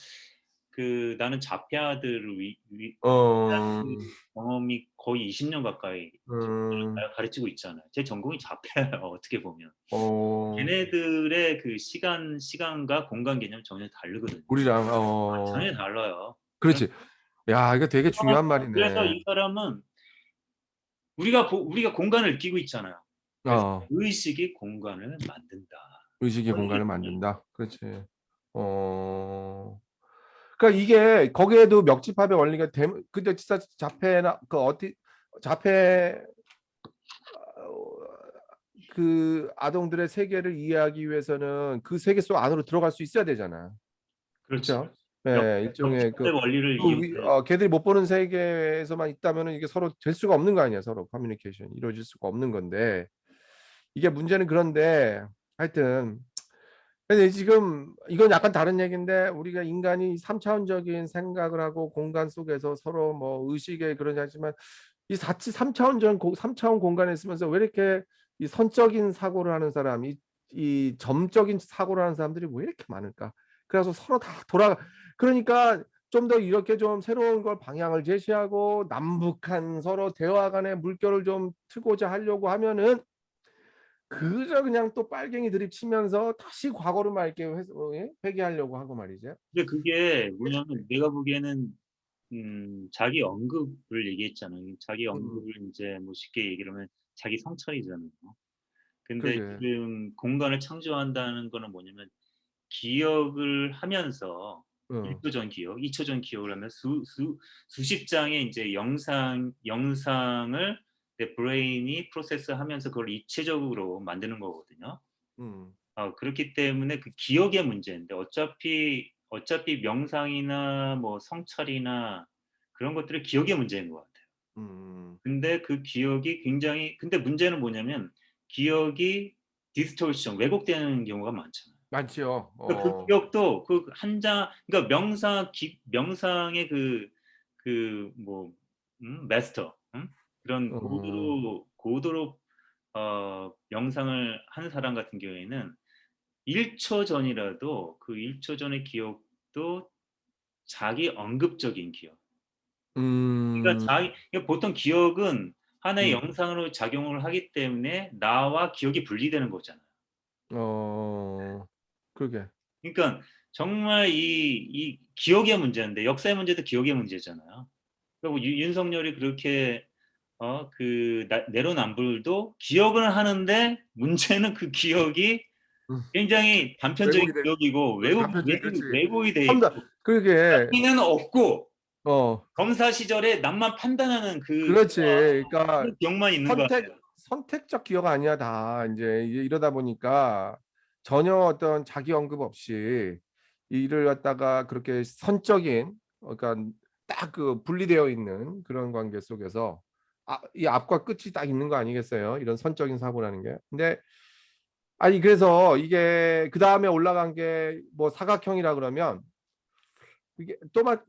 나는 자폐아들을 어. 그 경험이 거의 20년 가까이 이제 음. 가르치고 있잖아요. 제 전공이 자폐예요 어떻게 보면. 어. 걔네들의 그 시간과 공간 개념이 전혀 다르거든요. 우리랑 전혀 달라요. 그런 그렇지. 야 이거 되게 중요한 그래서 말이네. 이 사람은 우리가 공간을 느끼고 있잖아요. 그래서 어. 의식이 공간을 만든다. 의식의 그런 공간을 얘기예요. 만든다. 그렇지. 어. 그러니까 이게 거기에도 역집합의 원리가 근데 진짜 자폐나 그 자폐 그 아동들의 세계를 이해하기 위해서는 그 세계 속 안으로 들어갈 수 있어야 되잖아. 그렇지. 그렇죠? 네, 일종의 역집합의 원리를 이용해 걔들이 못 보는 세계에서만 있다면은 이게 서로 될 수가 없는 거 아니야. 서로 커뮤니케이션이 이루어질 수가 없는 건데 이게 문제는 그런데 하여튼 근데 지금 이건 약간 다른 얘기인데 우리가 인간이 3차원적인 생각을 하고 공간 속에서 서로 뭐 의식에 그러냐 하지만 이 3차원 공간에 있으면서 왜 이렇게 이 선적인 사고를 하는 사람, 이 점적인 사고를 하는 사람들이 왜 이렇게 많을까? 그래서 서로 다 그러니까 좀 더 이렇게 좀 새로운 걸 방향을 제시하고 남북한 서로 대화 간의 물결을 좀 트고자 하려고 하면은 그저 그냥 또 빨갱이 드립 치면서 다시 과거로 막 이렇게 회귀하려고 하고 말이죠. 근데 그게 뭐냐면 내가 보기에는 자기 언급을 얘기했잖아요. 자기 음, 언급을 인제 뭐 쉽게 얘기를 하면 자기 성찰이잖아요. 근데 그러게. 지금 공간을 창조한다는 거는 뭐냐면 기억을 하면서 1 어, 초 전 기억, 2초 전 기억을 하면 수십 장의 인제 영상을 내 브레인이 프로세스하면서 그걸 입체적으로 만드는 거거든요. 음, 그렇기 때문에 그 기억의 문제인데 어차피 명상이나 뭐 성찰이나 그런 것들은 기억의 문제인 것 같아요. 음, 근데 그 기억이 굉장히 근데 문제는 뭐냐면 기억이 distortion 왜곡되는 경우가 많잖아요. 많지요. 그러니까 그 기억도 그 한 장 그러니까 명상의 뭐 마스터 그런 어, 고도로 명상을 하는 사람 같은 경우에는 1초 전이라도 그 1초 전의 기억도 자기 언급적인 기억. 음, 그러니까 보통 기억은 하나의 음, 영상으로 작용을 하기 때문에 나와 기억이 분리되는 거잖아요. 어, 그러게. 그러니까 정말 이 기억의 문제인데 역사의 문제도 기억의 문제잖아요. 그리고 윤석열이 그렇게 내로남불도 기억은 하는데 문제는 그 기억이 음, 굉장히 단편적인 왜곡이 돼. 기억이고 그렇지, 단편적이 그렇지. 왜곡이 돼 첨단 있고 그러게. 의미는 없고 어, 검사 시절에 남만 판단하는 그렇지. 그러니까 그런 기억만 있는 거 선택 아니에요. 선택적 기억 아니야 다 이제 이러다 보니까 전혀 어떤 자기 언급 없이 일을 갖다가 그렇게 선적인 그러니까 딱 그 분리되어 있는 그런 관계 속에서 이 앞과 끝이 딱 있는 거 아니겠어요? 이런 선적인 사고라는 게. 근데 아니 그래서 이게 그 다음에 올라간 게 뭐 사각형이라 그러면 이게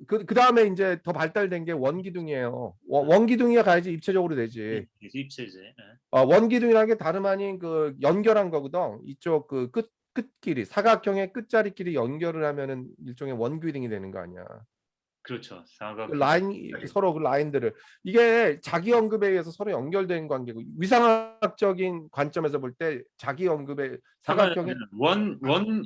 그 다음에 이제 더 발달된 게 원기둥이에요. 원기둥이야 가야지 입체적으로 되지. 입체제. 예. 원기둥이라는 게 다름 아닌 그 연결한 거거든. 이쪽 그 끝끼리 사각형의 끝자리끼리 연결을 하면은 일종의 원기둥이 되는 거 아니야. 그렇죠. 그 사각형 라인 자리. 서로 그 라인들을 이게 자기 언급에 의해서 서로 연결된 관계고 위상학적인 관점에서 볼 때 자기 언급의 그러면 사각형의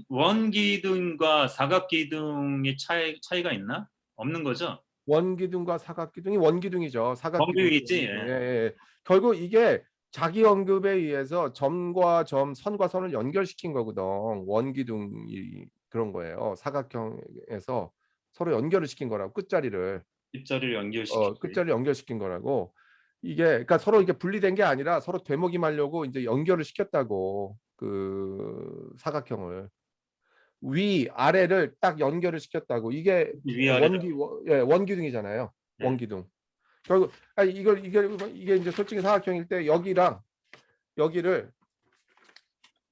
원기둥과 사각기둥의 차이가 있나? 없는 거죠? 원기둥과 사각기둥이 원기둥이죠. 사각기둥이 원기둥이지. 원기둥. 예, 예. 예. 결국 이게 자기 언급에 의해서 점과 점, 선과 선을 연결시킨 거거든. 원기둥이 그런 거예요. 사각형에서 서로 연결을 시킨 거라고 끝자리를. 끝자리를 연결시키기. 끝자리를 연결시킨 거라고. 이게 그러니까 서로 이게 분리된 게 아니라 서로 되먹이하려고 이제 연결을 시켰다고. 그 사각형을 위 아래를 딱 연결을 시켰다고. 이게 위아래. 원기둥이잖아요. 네. 원기둥. 결국 이게 이제 솔직히 사각형일 때 여기랑 여기를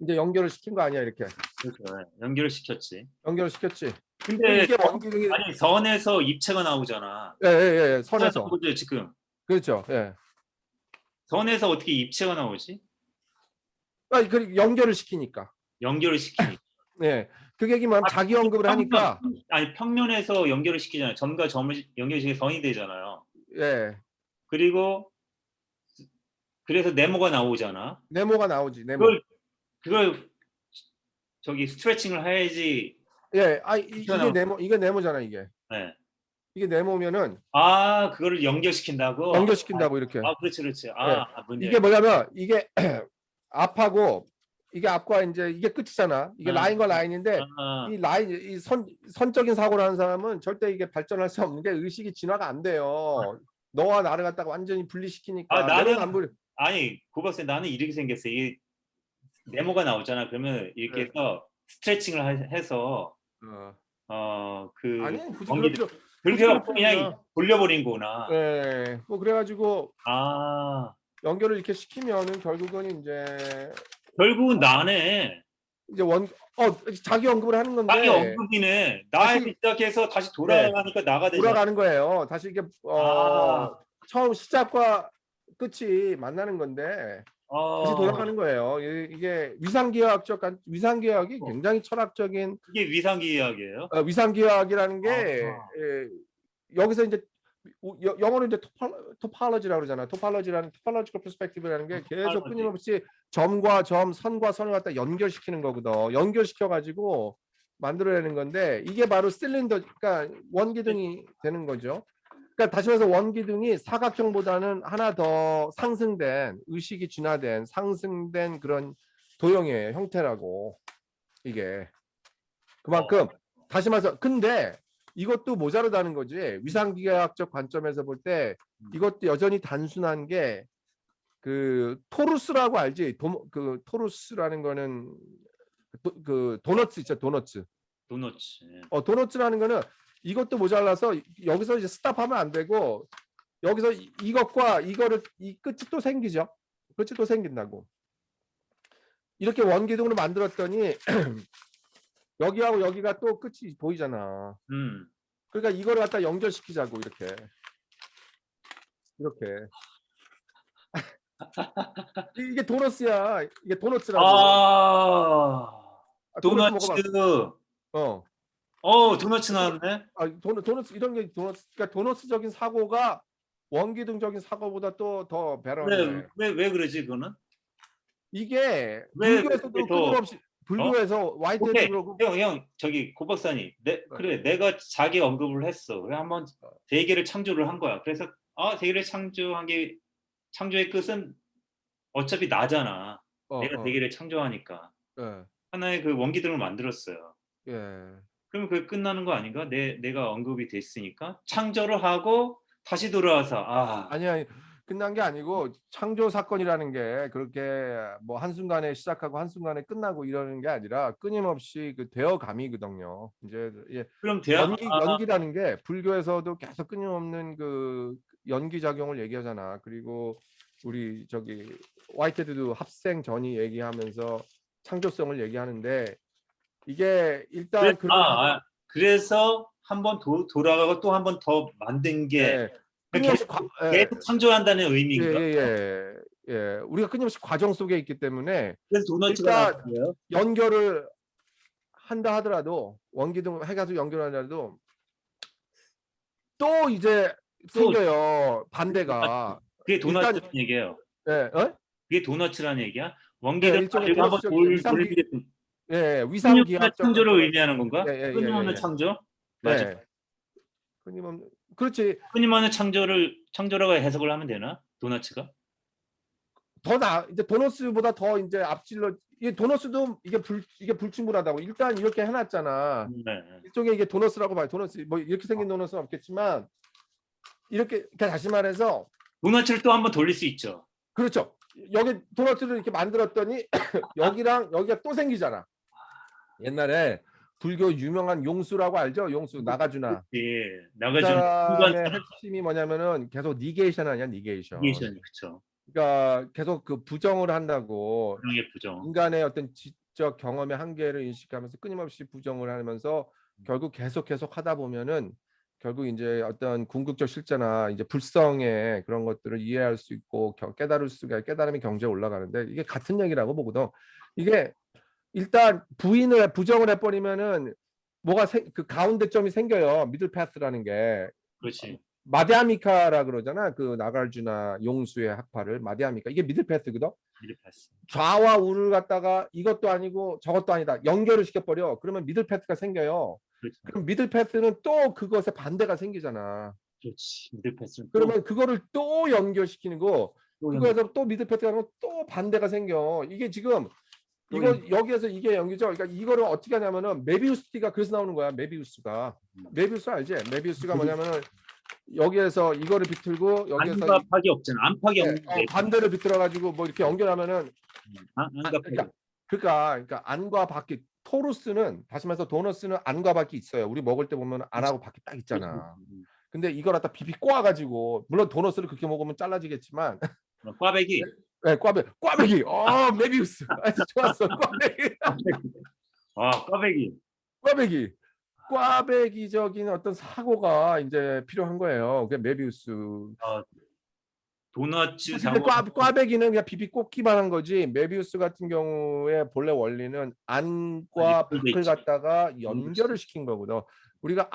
이제 연결을 시킨 거 아니야, 이렇게. 그렇죠. 네. 연결을 시켰지. 연결을 시켰지. 근데 이게 원기둥이. 아니 선에서 입체가 나오잖아. 예, 선에서. 보죠, 지금. 그렇죠. 예. 선에서 어떻게 입체가 나오지? 그 연결을 시키니까. 연결을 시키니. 예. 그 얘기만 자기 언급을 하니까. 아니 평면에서 연결을 시키잖아요. 점과 점을 연결시켜 선이 되잖아요. 예. 그리고 그래서 네모가 나오잖아. 네모가 나오지. 네모. 그걸 저기 스트레칭을 해야지. 예. 이게 네모잖아, 이게. 네. 이게 네모면은 그거를 연결시킨다고. 연결시킨다고 이렇게. 그렇지. 문제. 이게 뭐냐면 이게 앞하고 이게 앞과 이제 이게 끝이잖아. 이게 라인과 라인인데 이 라인 이 선적인 사고를 하는 사람은 절대 이게 발전할 수 없는 게 의식이 진화가 안 돼요. 너와 나를 갖다가 완전히 분리시키니까. 나는 안 분리. 아니 고박사 나는 이렇게 생겼어. 이게 네모가 나오잖아. 그러면 이렇게 해서 스트레칭을 해서 그 아니 굳이 그렇게 해서 그냥 돌려버린 거구나. 네. 뭐 그래가지고 연결을 이렇게 시키면은 결국은 결국은 나네. 이제 자기 언급을 하는 건데. 자기 언급이네. 나에 시작해서 다시 돌아가니까 나가 되잖아. 돌아가는 거예요. 다시 이게 처음 시작과 끝이 만나는 건데 다시 돌아가는 거예요. 이게 위상기하학이 굉장히 철학적인. 이게 위상기하학이에요? 위상기하학이라는 게 여기서 이제 영어로 이제 토폴로지라고 그러잖아. 토폴로지컬 퍼스펙티브라는 게 계속 끊임없이 점과 점, 선과 선을 갖다 연결시키는 거거든. 연결시켜 가지고 만들어내는 건데 이게 바로 실린더, 그러니까 원기둥이 되는 거죠. 그러니까 다시 말해서 원기둥이 사각형보다는 하나 더 상승된, 의식이 진화된, 상승된 그런 도형의 형태라고. 이게 그만큼 다시 말해서. 근데 이것도 모자르다는 거지. 위상기하학적 관점에서 볼 때 이것도 여전히 단순한 게 그 토루스라고 알지? 그 토루스라는 거는 그 도너츠 있죠, 도너츠. 도너츠라는 거는 이것도 모자라서 여기서 이제 스탑하면 안 되고 여기서 이것과 이거를 이 끝이 또 생기죠. 끝이 또 생긴다고. 이렇게 원기둥으로 만들었더니 여기하고 여기가 또 끝이 보이잖아. 그러니까 이거를 갖다 연결시키자고 이렇게. 이게 도너츠야. 이게 도너츠라고. 도너츠. 도너츠 나왔네. 도너츠 이런 게 그러니까 도너츠적인 사고가 원기둥적인 사고보다 또 더 배려하는 거예요. 왜 그러지 그거는? 이게 불교에서도 끊임없이 불교에서 화이트헤드 그러고. 형 저기 고 박사님, 그래 내가 자기 언급을 했어. 그래 한번 세계를 창조를 한 거야. 그래서 세계를 창조의 끝은 어차피 나잖아. 내가 세계를 창조하니까 하나의 그 원기둥을 만들었어요. 그럼 그게 끝나는 거 아닌가? 내가 언급이 됐으니까 창조를 하고 다시 돌아와서 아니 끝난 게 아니고 창조 사건이라는 게 그렇게 뭐 한순간에 시작하고 한순간에 끝나고 이러는 게 아니라 끊임없이 그 되어감이거든요. 이제 그럼 연기라는 게 불교에서도 계속 끊임없는 그 연기 작용을 얘기하잖아. 그리고 우리 저기 화이트헤드도 합생 전이 얘기하면서 창조성을 얘기하는데 이게 일단 그래서 한번 돌아가고 또 한 번 더 만든 게 계속 창조한다는 의미인가? 우리가 끊임없이 과정 속에 있기 때문에 그래서 도너츠가 일단 연결을 한다 하더라도 원기둥 해가지고 연결하더라도 또 이제 생겨요. 반대가. 그게 도너츠라는 얘기예요. 그게 도너츠라는 얘기야? 원기둥 가지고 한번 위상기하학적 창조를 의미하는 건가? 끊임없는 창조? 맞아. 그렇지. 끊임없는 창조라고 해석을 하면 되나? 도너츠가? 이제 도너스보다 더 이제 앞질러. 이 도너스도 이게 불충분하다고. 일단 이렇게 해놨잖아. 일종의 이게 도너스라고 봐요. 도너스 뭐 이렇게 생긴 도너스는 없겠지만 이렇게 그러니까 다시 말해서 도너츠를 또 한번 돌릴 수 있죠. 그렇죠. 여기 도너츠를 이렇게 만들었더니 여기랑 여기가 또 생기잖아. 옛날에 불교 유명한 용수라고 알죠? 용수 나가주나. 예, 그 나가준 사람의 핵심이 뭐냐면은 계속 니게이션 아니야, 니게이션. 이게이션이 그쵸. 그러니까 계속 그 부정을 한다고 부정의 부정. 인간의 어떤 지적 경험의 한계를 인식하면서 끊임없이 부정을 하면서 결국 계속 하다 보면은 결국 이제 어떤 궁극적 실제나 이제 불성의 그런 것들을 이해할 수 있고 깨달을 수가 깨달음이 경제에 올라가는데 이게 같은 얘기라고 보거든. 이게 일단 부정을 해버리면은 뭐가 그 가운데 점이 생겨요. 미들 패스라는 게 그렇지. 마디아미카라 그러잖아. 그 나가르주나 용수의 학파를 마디아미카 이게 미들 패스거든. 미드 패스. 좌와 우를 갖다가 이것도 아니고 저것도 아니다 연결을 시켜버려. 그러면 미들 패스가 생겨요. 그렇죠. 그럼 미들 패스는 또 그것의 반대가 생기잖아. 그렇지. 미드 패스는 그러면 그거를 또 연결시키는 거 또 그거에서 또 미들 패스가 하면 또 반대가 생겨. 이게 지금 이거 여기에서 이게 연기죠. 그러니까 이거를 어떻게 하냐면은 메비우스 띠가 그래서 나오는 거야. 메비우스가. 메비우스 알지? 메비우스가 뭐냐면은 여기에서 이거를 비틀고 여기에서 안과팍이 없잖아. 안팎이 없는데 반대를 비틀어 가지고 뭐 이렇게 연결하면은 안과팍. 그러니까 안과 밖이 토루스는 다시 말해서 도너스는 안과 밖이 있어요. 우리 먹을 때 보면 안하고 밖이 딱 있잖아. 근데 이걸 갖다 비비 꼬아 가지고 물론 도너스를 그렇게 먹으면 잘라지겠지만 꽈배기. 네, 꽈배기. 메비우스. 좋았어. 꽈배기. 꽈배기. 꽈배기. 꽈배기적인 어떤 사고가 이제 필요한 거예요. 그게 메비우스. 도너츠 근데 사고. 꽈배기는 그냥 비비 꽂기만 한 거지. 메비우스 같은 경우에 본래 원리는 안과 밖을 갖다가 연결을 시킨 거거든. 우리가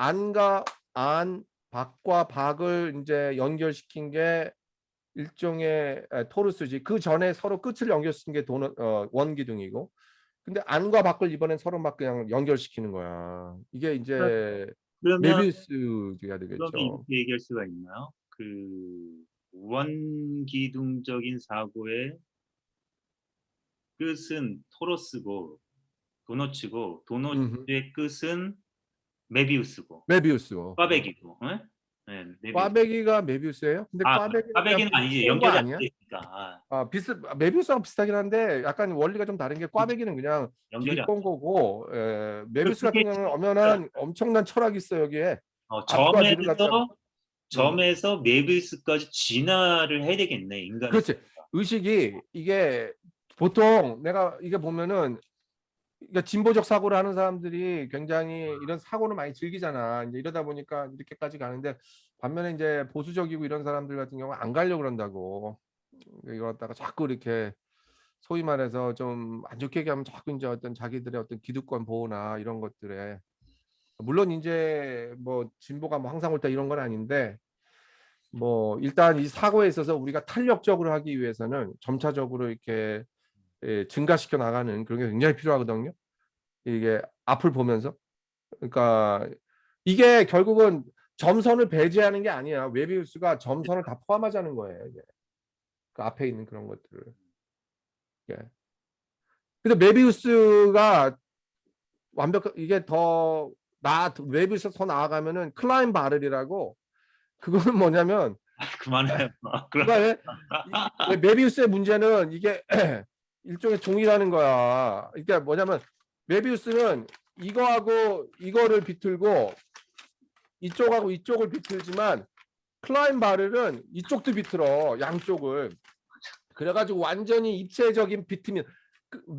밖과 밖을 이제 연결시킨 게 일종의 토르스지. 그 전에 서로 끝을 연결시킨 게 원기둥이고. 근데 안과 밖을 이번엔 서로 막 그냥 연결시키는 거야. 이게 이제 그러면 메비우스가 되겠죠. 이렇게 얘기할 수가 있나요? 그 원기둥적인 사고의 끝은 토로스고 도너츠고 도너츠의 끝은 메비우스고 메비우스고. 꽈배기고. 네, 꽈배기가 메비우스예요? 근데 꽈배기는 아니지. 연결이 안 되니까. 메비우스랑 비슷하긴 한데 약간 원리가 좀 다른 게 꽈배기는 그냥 연결이 안 비비꼰 거고 메비우스 같은 경우는 엄청난 철학이 있어 여기에. 점에서 메비우스까지 진화를 해야 되겠네, 인간이. 그렇지. 의식이 이게 보통 내가 이게 보면은 그러니까 진보적 사고를 하는 사람들이 굉장히 이런 사고를 많이 즐기잖아. 이제 이러다 보니까 이렇게까지 가는데 반면에 이제 보수적이고 이런 사람들 같은 경우 안 가려고 그런다고. 이거 갖다가 자꾸 이렇게 소위 말해서 좀 안 좋게 얘기하면 자꾸 이제 어떤 자기들의 어떤 기득권 보호나 이런 것들에 물론 이제 뭐 진보가 뭐 항상 옳다 이런 건 아닌데 뭐 일단 이 사고에 있어서 우리가 탄력적으로 하기 위해서는 점차적으로 이렇게 증가시켜 나가는 그런 게 굉장히 필요하거든요. 이게 앞을 보면서. 그러니까 이게 결국은 점선을 배제하는 게 아니야. 웨비우스가 점선을 다 포함하자는 거예요. 이게. 그 앞에 있는 그런 것들을. 예. 근데 메비우스가 이게 웨비우스 더 나아가면은 클라인 바를이라고 그거는 뭐냐면 그만해요. 메비우스의 문제는 이게 일종의 종이라는 거야. 그러니까 뭐냐면 메비우스는 이거하고 이거를 비틀고 이쪽하고 이쪽을 비틀지만 클라인 바를은 이쪽도 비틀어. 양쪽을. 그래가지고 완전히 입체적인 비트면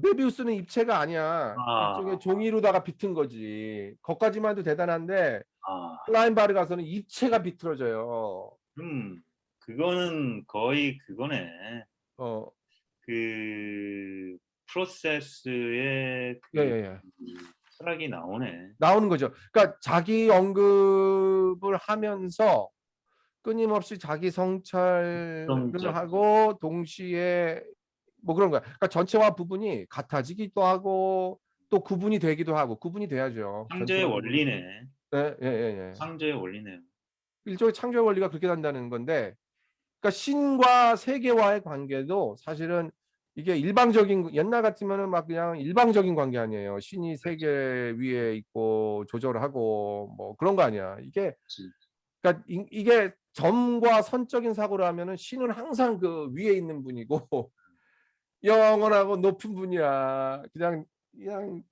메비우스는 입체가 아니야. 일종의 종이로다가 비튼 거지. 거기까지만 해도 대단한데 클라인 바르 가서는 입체가 비틀어져요. 그거는 거의 그거네. 그 프로세스의 철학이 나오는 거죠. 그러니까 자기 언급을 하면서 끊임없이 자기 성찰을 하고 동시에 뭐 그런 거야. 그러니까 전체와 부분이 같아지기도 하고 또 구분이 되기도 하고 구분이 돼야죠. 창조의 원리네. 예. 창조의 원리네요. 일종의 창조의 원리가 그렇게 된다는 건데, 그러니까 신과 세계와의 관계도 사실은 이게 일방적인 옛날 같으면은 막 그냥 일방적인 관계 아니에요. 신이 세계 위에 있고 조절하고 뭐 그런 거 아니야. 이게 그러니까 이게 점과 선적인 사고를 하면은 신은 항상 그 위에 있는 분이고 영원하고 높은 분이야. 그냥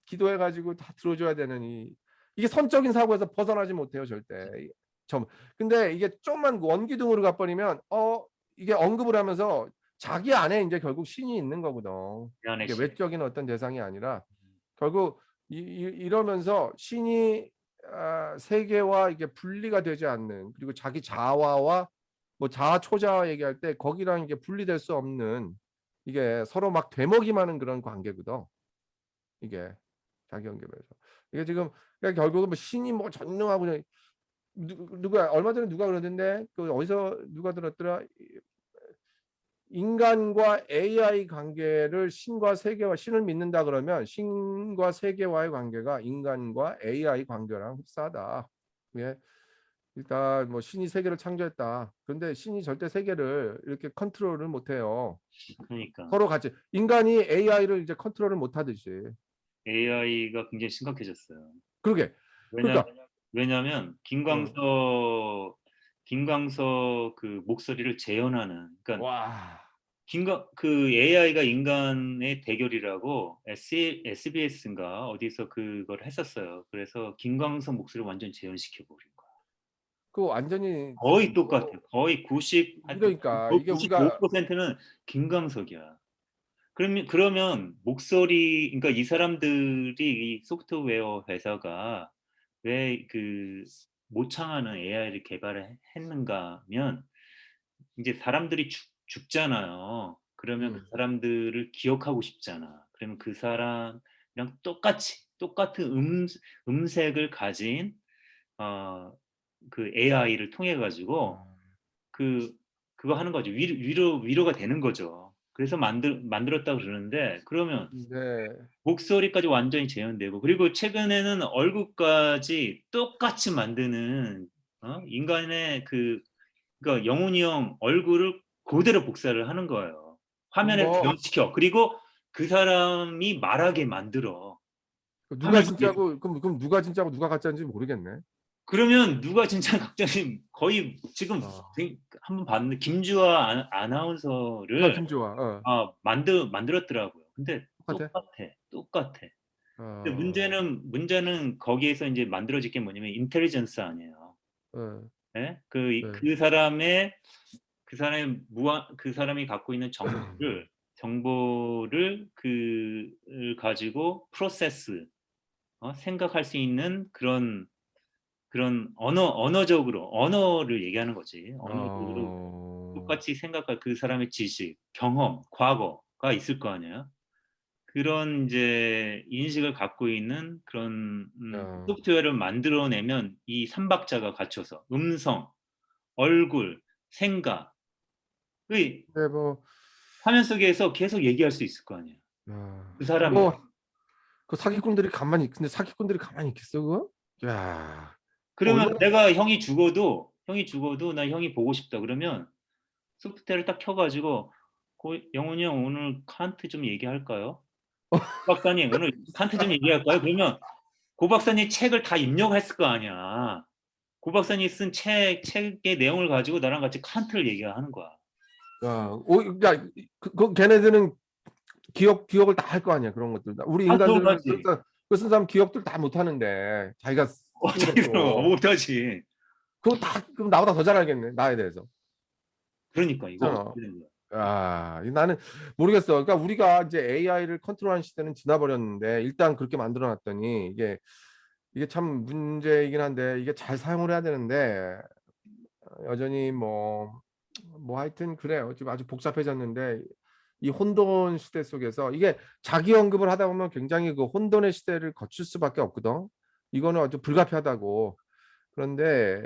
기도해가지고 다 들어줘야 되느니 이게 선적인 사고에서 벗어나지 못해요 절대. 점. 근데 이게 좀만 원기둥으로 가버리면 이게 언급을 하면서 자기 안에 이제 결국 신이 있는 거거든. 미안해 이게 씨. 외적인 어떤 대상이 아니라 결국 이러면서 신이 세계와 이게 분리가 되지 않는, 그리고 자기 자아와 뭐 자아 초자아 얘기할 때 거기랑 이게 분리될 수 없는, 이게 서로 막 되먹이만 하는 그런 관계거든. 이게 자기 연결해서 이게 지금 그러니까 결국은 뭐 신이 뭐 전능하고 누가 얼마 전에 누가 그러던데 그 어디서 누가 들었더라, 인간과 AI 관계를 신과 세계와, 신을 믿는다 그러면 신과 세계와의 관계가 인간과 AI 관계랑 흡사하다. 예. 일단 뭐 신이 세계를 창조했다. 그런데 신이 절대 세계를 이렇게 컨트롤을 못해요. 그러니까 서로 같이 인간이 AI를 이제 컨트롤을 못하듯이. AI가 굉장히 심각해졌어요. 그러게. 왜냐 그러니까 왜냐하면 어, 김광석 그 목소리를 재현하는, 그러니까 와, 그 AI가 인간의 대결이라고 SBS인가 어디서 그걸 했었어요. 그래서 김광석 목소리를 완전 재현시켜 버린 거야. 그 완전히 거의 똑같아. 뭐 거의 90, 하여튼 이러니까 이게 우리가 95%는 김광석이야. 그러면 목소리, 그러니까 이 사람들이, 이 소프트웨어 회사가 왜 그 모창하는 AI를 개발을 했는가면, 이제 사람들이 죽잖아요. 그러면 그 음, 사람들을 기억하고 싶잖아. 그러면 그 사람이랑 똑같은 음색을 가진 그 AI를 통해 가지고 아, 그 그거 하는 거죠. 위로가 되는 거죠. 그래서 만들었다 그러는데, 그러면 네, 목소리까지 완전히 재현되고, 그리고 최근에는 얼굴까지 똑같이 만드는, 인간의 그러니까 영훈이 형 얼굴을 그대로 복사를 하는 거예요. 화면에 뭐 재현시켜. 그리고 그 사람이 말하게 만들어. 누가 화면 위에서. 진짜고 그럼 누가 진짜고 누가 가짜인지 모르겠네. 그러면 누가 진짜 각자님, 거의 지금 어. 한번 봤는데 김주아 아나운서를 김주아, 만들었더라고요. 근데 똑같아. 똑같아. 근데 어, 문제는 거기에서 이제 만들어질 게 뭐냐면 인텔리전스 아니에요. 어, 예? 네. 그 사람이 갖고 있는 정보를 가지고 생각할 수 있는 그런 언어적으로 언어를 얘기하는 거지. 언어적으로 어, 똑같이 생각할 그 사람의 지식, 경험, 과거가 있을 거 아니에요. 그런 이제 인식을 갖고 있는 그런 어. 소프트웨어를 만들어내면, 이 삼박자가 갖춰서 음성, 얼굴, 생각, 의 근데 뭐, 화면 속에서 계속 얘기할 수 있을 거 아니에요. 그 사람이. 그거 그 근데 사기꾼들이 가만히 있겠어 그거? 야, 그러면 얼마나 형이 죽어도 나 형이 보고 싶다 그러면 소프트웨어를 딱 켜가지고, 영훈이 형 오늘 칸트 좀 얘기할까요? 박사님 오늘 칸트 좀 얘기할까요? 그러면 고 박사님 책을 다 입력했을 거 아니야. 고 박사님 쓴 책의 내용을 가지고 나랑 같이 칸트를 얘기하는 거야. 야, 걔네들은 기억을 다 할 거 아니야 그런 것들. 우리 아, 인간들은 당연하지. 그쓴 사람 기억들 다 못하는데 자기가 쓴 어떻게 그럼 것도 못하지. 그거 다 그럼 나보다 더 잘 알겠네 나에 대해서. 그러니까 이거 그렇잖아. 어떻게 된 거야. 나는 모르겠어. 그러니까 우리가 이제 AI를 컨트롤하는 시대는 지나버렸는데 일단 그렇게 만들어 놨더니 이게 참 문제이긴 한데 이게 잘 사용을 해야 되는데 여전히 뭐 하여튼 그래요. 지금 아주 복잡해졌는데 이 혼돈 시대 속에서 이게 자기 언급을 하다 보면 굉장히 그 혼돈의 시대를 거칠 수밖에 없거든. 이거는 아주 불가피하다고. 그런데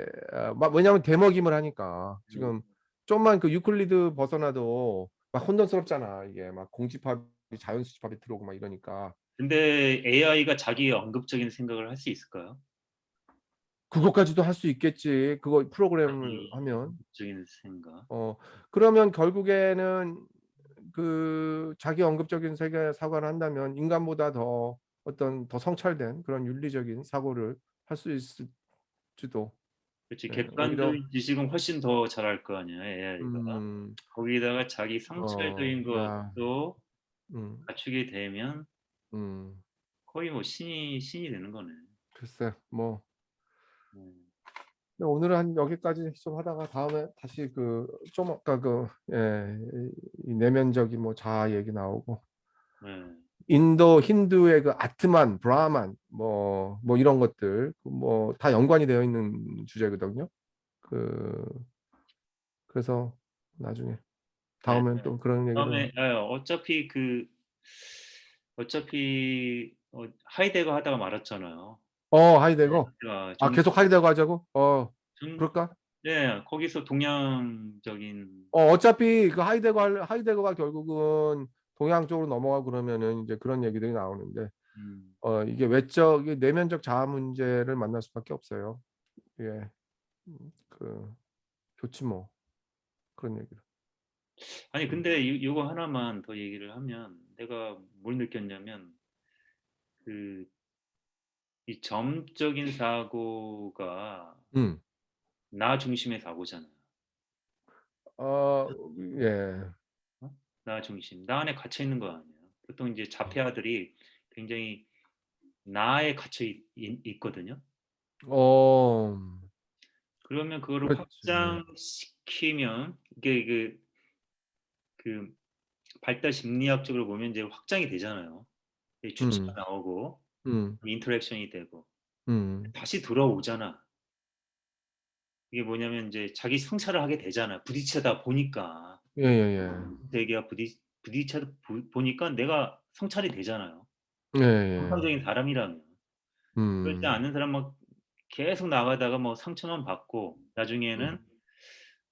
왜냐하면 대먹임을 하니까 음. 지금 좀만 그 유클리드 벗어나도 막 혼돈스럽잖아. 이게 막 공집합이 자연수집합이 들어오고 막 이러니까 근데 AI가 자기 언급적인 생각을 할 수 있을까요? 그것까지도 할 수 있겠지. 그거 프로그램을 자기 하면 언급적인 생각. 그러면 결국에는 그 자기 언급적인 세계 사고를 한다면 인간보다 더 어떤 더 성찰된 그런 윤리적인 사고를 할 수 있을지도. 그렇지. 예, 오히려 객관적인 지식은 훨씬 더 잘할 거 아니야, AI가. 음, 거기다가 자기 성찰적인 야, 것도 음, 갖추게 되면 음, 거의 뭐 신이 되는 거네. 글쎄, 뭐 음. 근데 오늘은 한 여기까지 좀 하다가 다음에 다시 그 좀 아까 그 예, 이 내면적인 뭐 자아 얘기 나오고 네. 인도 힌두의 그 아트만, 브라만 뭐 이런 것들 뭐 다 연관이 되어 있는 주제거든요. 그 그래서 나중에 네. 다음엔 또 그런 얘기를 다음에 어차피 하이데거 하다가 말았잖아요. 하이데거 아 종 계속 하이데거 하자고 종 그럴까? 네. 거기서 동양적인 어차피 그 하이데거가 결국은 동양 쪽으로 넘어가고 그러면은 이제 그런 얘기들이 나오는데 음. 이게 외적 이게 내면적 자아 문제를 만날 수밖에 없어요. 예, 그 좋지 뭐 그런 얘기를. 아니 음, 근데 요거 하나만 더 얘기를 하면 내가 뭘 느꼈냐면 그 이 점적인 사고가 음. 나 중심의 사고잖아요. 어, 예, 어? 나 중심. 나 안에 갇혀 있는 거 아니에요. 보통 이제 자폐아들이 굉장히 나에 갇혀 있거든요. 어, 그러면 그거를 그렇지. 확장시키면 이게 그 발달 심리학적으로 보면 이제 확장이 되잖아요. 주체가 음, 나오고 음, 인터랙션이 되고 음, 다시 돌아오잖아. 이게 뭐냐면 이제 자기 성찰을 하게 되잖아. 부딪혀다 보니까 예, 예, 세계와 부딪혀다 보니까 내가 성찰이 되잖아요. 예, 예, 정상적인 사람이라면. 그렇지 음, 않는 사람 막 계속 나가다가 뭐 상처만 받고 나중에는 음,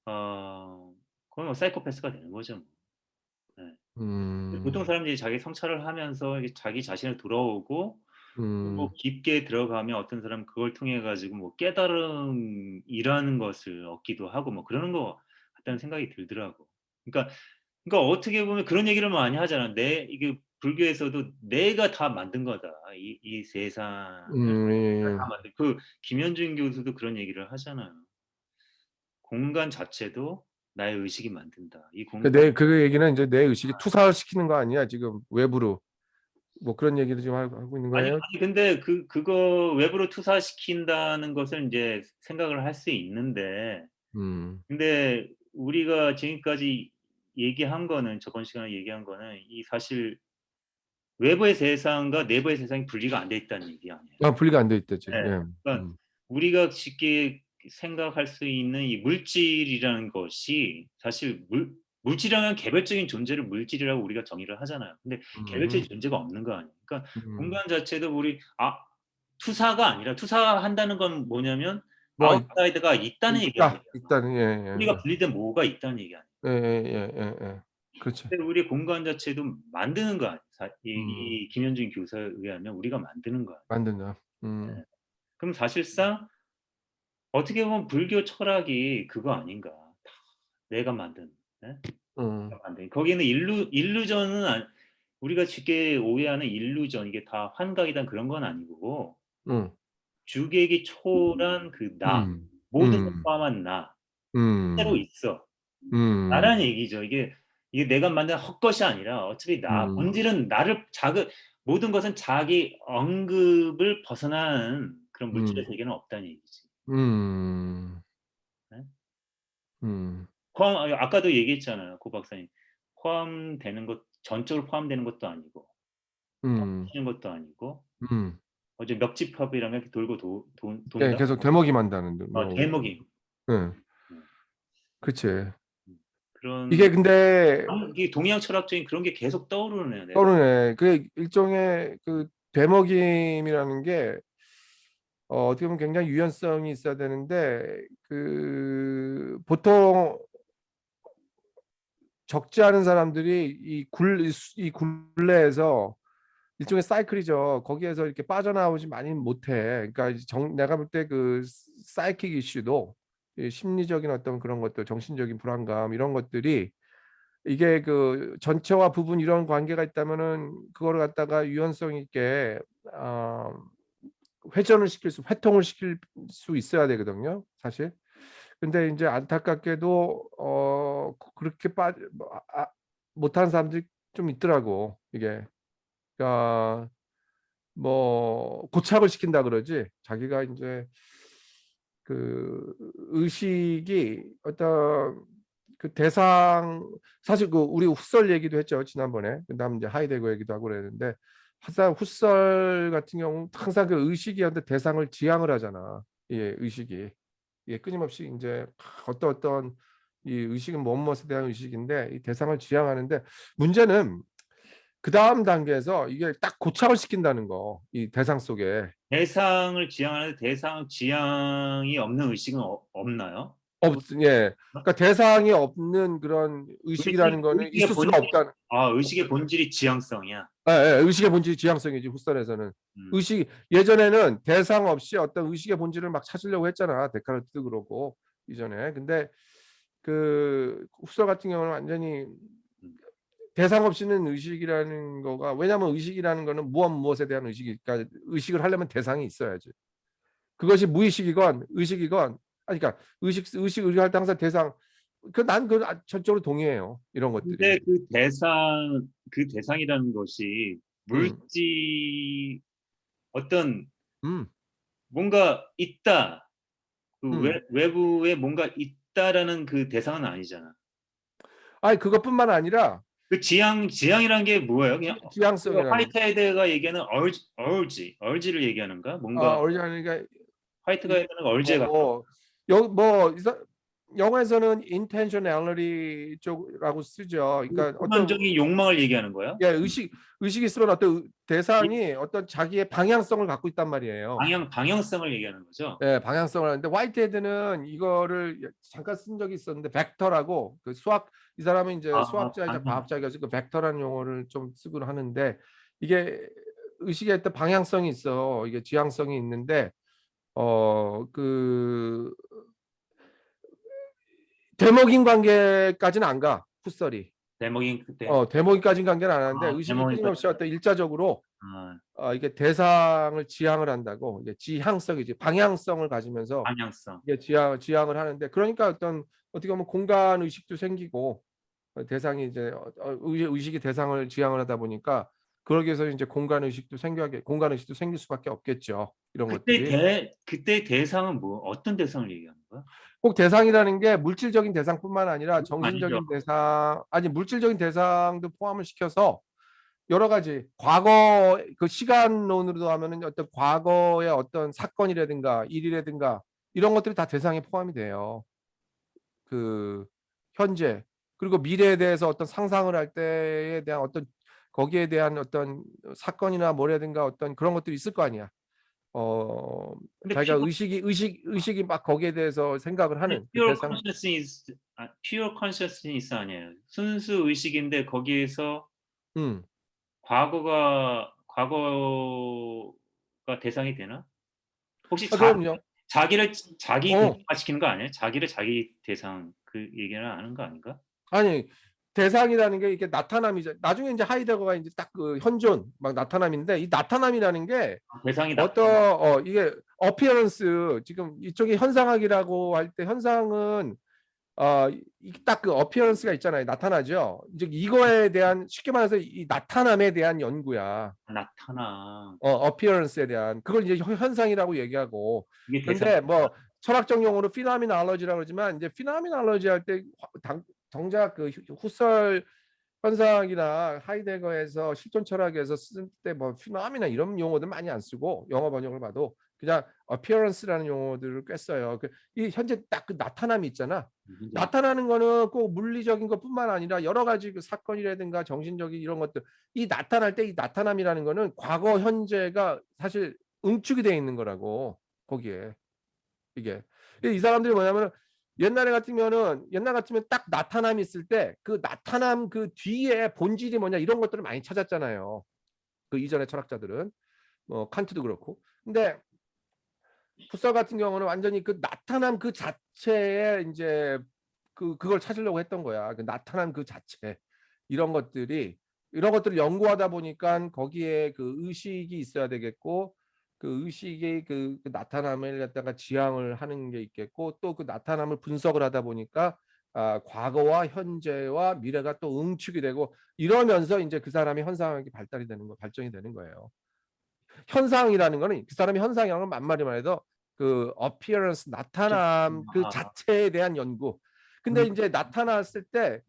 어 거의 뭐 사이코패스가 되는 거죠. 뭐. 네. 보통 음, 사람들이 자기 성찰을 하면서 이게 자기 자신을 돌아오고 그리고 음, 깊게 들어가면 어떤 사람은 그걸 통해 가지고 뭐 깨달음이라는 것을 얻기도 하고 뭐 그러는 것 같다는 생각이 들더라고. 그러니까 어떻게 보면 그런 얘기를 많이 하잖아. 이게 불교에서도 "내가 다 만든 거다. 이 세상을 내가 다 예. 만든" 김현준 교수도 그런 얘기를 하잖아요. "공간 자체도 나의 의식이 만든다. 이 공간." 그 얘기는 이제 내 의식이 투사시키는 거 아니야 지금 외부로 뭐 그런 얘기를 지금 하고 있는 아니 거예요? 아니 근데 그거 외부로 투사시킨다는 것을 인제 생각을 할 수 있는데 음, 근데 우리가 지금까지 얘기한 거는 저번 시간에 얘기한 거는 이 사실 외부의 세상과 내부의 세상이 분리가 안 돼 있다는 얘기 아니에요. 분리가 안 돼 있대지. 예. 예, 그러니까 우리가 쉽게 생각할 수 있는 이 물질이라는 것이 사실 물질이라는 개별적인 존재를 물질이라고 우리가 정의를 하잖아요. 근데 개별적인 음, 존재가 없는 거 아니에요. 그러니까 음. 공간 자체도 투사가 아니라 투사한다는 건 뭐냐면 뭐 아웃사이더가 있다는 얘기 아니에요. 있다는 우리가 예, 분리된 뭐가 있다는 얘기 아니에요. 예, 예, 예, 예, 예, 예. 그렇지. 근데 우리의 공간 자체도 만드는 거 아니에요. 음, 이 김현준 교수에 의하면 우리가 만드는 거 아니에요. 만든다. 예. 그럼 사실상 어떻게 보면 불교 철학이 그거 아닌가. 다 내가 만든 예? 음, 내가 만든 거기는 일루전은 우리가 쉽게 오해하는 일루전 이게 다 환각이다 그런 건 아니고 음, 주객이 초월한 그 나, 음, 모든 걸 음, 포함한 나 그대로 음, 있어. 나라는 음, 얘기죠. 이게 내가 만든 헛것이 아니라 어차피 음, 본질은 모든 것은 자기 언급을 벗어난 그런 물질의 음, 세계는 없다는 얘기지. 음, 예? 음, 아까도 얘기했잖아요. 고 박사님. 전적으로 포함되는 것도 아니고 음, 치는 것도 아니고 음. 어제 멱집합이랑 이렇게 돌고 예, 돈다? 계속 되먹이만 다는데 뭐, 되먹임. 예, 음. 그치. 음. 그런 이게 근데 이 동양 철학적인 그런 게 계속 떠오르네요. 내가. 떠오르네. 그 일종의 그 되먹임이라는 게 어떻게 보면 굉장히 유연성이 있어야 되는데 그 보통 적지 않은 사람들이 이 굴레에서 일종의 사이클이죠. 거기에서 이렇게 빠져나오지 많이 못해. 그러니까 내가 볼 때 그 사이킥 이슈도 이 심리적인 어떤 그런 것들, 정신적인 불안감 이런 것들이 이게 그 전체와 부분 이런 관계가 있다면은 그거를 갖다가 유연성 있게 어, 회통을 시킬 수 있어야 되거든요, 사실. 근데 이제 안타깝게도 그렇게 못하는 사람들이 좀 있더라고. 이게 그러니까 뭐 고착을 시킨다 그러지. 자기가 이제 그 의식이 어떤 그 대상, 사실 그 우리 훗설 얘기도 했죠, 지난번에. 그다음 이제 하이데거 얘기도 하고 그랬는데, 훗설 같은 경우 항상 그 의식이 어떤 대상을 지향을 하잖아. 예, 의식이. 예, 끊임없이 이제 어떤 이 의식은 무엇에 대한 의식인데 이 대상을 지향하는데, 문제는 그 다음 단계에서 이게 딱 고착을 시킨다는 거, 이 대상 속에. 대상을 지향하는데 대상 지향이 없는 의식은 없나요? 예. 그러니까 대상이 없는 그런 의식이라는 거는 의식의 있을 수가 본질, 없다는. 의식의 본질이 지향성이야. 예, 예, 의식의 본질이 지향성이지, 훗설에서는. 음. 의식, 예전에는 대상 없이 어떤 의식의 본질을 막 찾으려고 했잖아, 데카르트도 그렇고 이전에. 근데 그 훗설 같은 경우는 완전히 음. 대상 없이는 의식이라는 거가, 왜냐하면 의식이라는 거는 무엇에 대한 의식이니까, 의식을 하려면 대상이 있어야지. 그것이 무의식이건 의식이건, 아니, 그러니까 의식할 때 항상 대상, 난 전적으로 동의해요, 이런 것들이. 근데 그 대상이라는 것이 음, 물질, 어떤 음, 뭔가 있다. 그 음. 외부에 뭔가 있다라는 그 대상은 아니잖아. 아니, 그것뿐만 아니라 그 지향이라는 게 뭐예요? 그냥 지향성이라는 거. 화이트헤드가 얘기하는 얼지를 얘기하는가? 뭔가 오리지널이가 화이트헤드가 얼지에 가까워. 뭐, 뭐 영어에서는 intentionality 쪽이라고 쓰죠. 그러니까 어떤, 표면적인 욕망을 얘기하는 거야? 예, 의식이 쓰는 어떤 대상이 어떤 자기의 방향성을 갖고 있단 말이에요. 방향성을 얘기하는 거죠. 예, 방향성을 하는데, 화이트헤드는 이거를 잠깐 쓴 적이 있었는데, 벡터라고, 그 이 사람은 이제 수학자이자 방향. 과학자이자 그 벡터라는 용어를 좀 쓰곤 하는데, 이게 의식의 어떤 방향성이 있어. 이게 지향성이 있는데, 그 대목인 관계까지는 안 가, 훗설이. 대목인 그때. 대목이까지는 관계는 안 하는데, 의식이 대목인 끊임없이 어떤 일자적으로 아, 이게 대상을 지향을 한다고. 이게 지향성이지, 방향성을 가지면서 방향성. 이게 지향을 하는데, 그러니까 어떻게 보면 공간 의식도 생기고, 대상이 이제 의식이 대상을 지향을 하다 보니까, 그러기 위해서 이제 공간 의식도 생길 수밖에 없겠죠, 이런 것들이. 그때 대상은 어떤 대상을 얘기하는 거야? 꼭 대상이라는 게 물질적인 대상뿐만 아니라 그건 아니죠. 정신적인 대상, 아니, 물질적인 대상도 포함을 시켜서 여러 가지, 과거 그 시간론으로도 하면은 어떤 과거의 어떤 사건이라든가 일이라든가 이런 것들이 다 대상에 포함이 돼요. 그 현재, 그리고 미래에 대해서 어떤 상상을 할 때에 대한 어떤, 거기에 대한 어떤 사건이나 뭐라든가 어떤 그런 것들이 있을 거 아니야. 근데 자기가 의식이 막 거기에 대해서 생각을 하는 그 pure 대상. consciousness 아니에요. 순수 의식인데 거기에서 음. 과거가 대상이 되나? 혹시 그럼요. 자기 어, 대상화시키는 거 아니에요? 자기를 자기 대상 그 얘기를 하는 거 아닌가? 아니, 대상이라는 게 이게 나타남이죠. 나중에 이제 하이데거가 이제 딱 그 현존 막 나타남인데, 이 나타남이라는 게 대상이 어떤 이게 어피어런스, 지금 이쪽이 현상학이라고 할 때, 현상은 딱 그 어피어런스가 있잖아요. 나타나죠. 이제 이거에 대한, 쉽게 말해서 이 나타남에 대한 연구야. 나타나. 어피어런스에 대한, 그걸 이제 현상이라고 얘기하고. 이게 대상. 근데 뭐 철학적 용어로 피노미놀로지라고 그러지만, 이제 피노미놀로지 할 때 정작 그 후설 현상이나 하이데거에서 실존 철학에서 쓸 때 뭐 피노미나 이런 용어들 많이 안 쓰고, 영어 번역을 봐도 그냥 appearance라는 용어들을 꽤 써요. 이 현재 딱 그 나타남이 있잖아. 문제. 나타나는 거는 꼭 물리적인 것뿐만 아니라 여러 가지 그 사건이라든가 정신적인 이런 것들, 이 나타날 때 이 나타남이라는 거는 과거 현재가 사실 응축이 되어 있는 거라고, 거기에. 이게 이 사람들이 뭐냐면, 옛날 같으면 딱 나타남이 있을 때 그 나타남 그 뒤에 본질이 뭐냐 이런 것들을 많이 찾았잖아요, 그 이전의 철학자들은. 칸트도 그렇고. 근데 푸서 같은 경우는 완전히 그 나타남 그 자체에 이제 그걸 찾으려고 했던 거야. 그 나타남 그 자체, 이런 것들을 연구하다 보니까 거기에 그 의식이 있어야 되겠고, 그 의식의 그 나타남을 갖다가 지향을 하는 게 있겠고 또 그 나타남을 분석을 하다 보니까 과거와 현재와 미래가 또 응축이 되고 이러면서 이제 그 사람이 현상학이 발달이 되는 거 발전이 되는 거예요. 현상이라는 거는 그 사람이 현상이라는 건 만말이만 해도 그 appearance 나타남 그 아, 자체에 대한 연구. 근데 이제 나타났을 때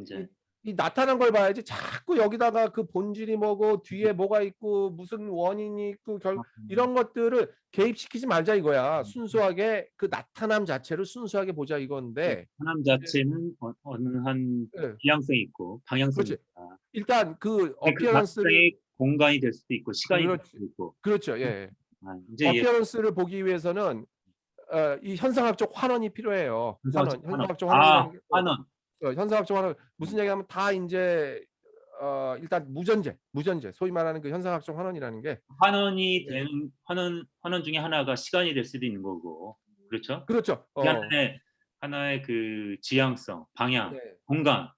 이제 이 나타난 걸 봐야지 자꾸 여기다가 그 본질이 뭐고 뒤에 뭐가 있고 무슨 원인이 있고 이런 것들을 개입시키지 말자 이거야. 순수하게 그 나타남 자체를 순수하게 보자 이건데 하남 자체는 어느 한 예, 지향성이 있고 방향성이 그렇지. 있다. 일단 그 근데 그 어피어런스를 방향성이 공간이 될 수도 있고 시간이 될 그렇지. 수도 있고. 그렇죠. 예. 이제 어피어런스를 보기 위해서는 이 현상학적 환원이 필요해요. 환원. 환원. 현상학적 환원이라는 게 환원. 현상학적 환원 무슨 얘기하면 다 이제 일단 무전제 소위 말하는 그 현상학적 환원이라는 게 환원이 예. 되는 환원 중에 하나가 시간이 될 수도 있는 거고. 그렇죠? 그렇죠. 그게 하나의 그 지향성, 방향, 네. 공간.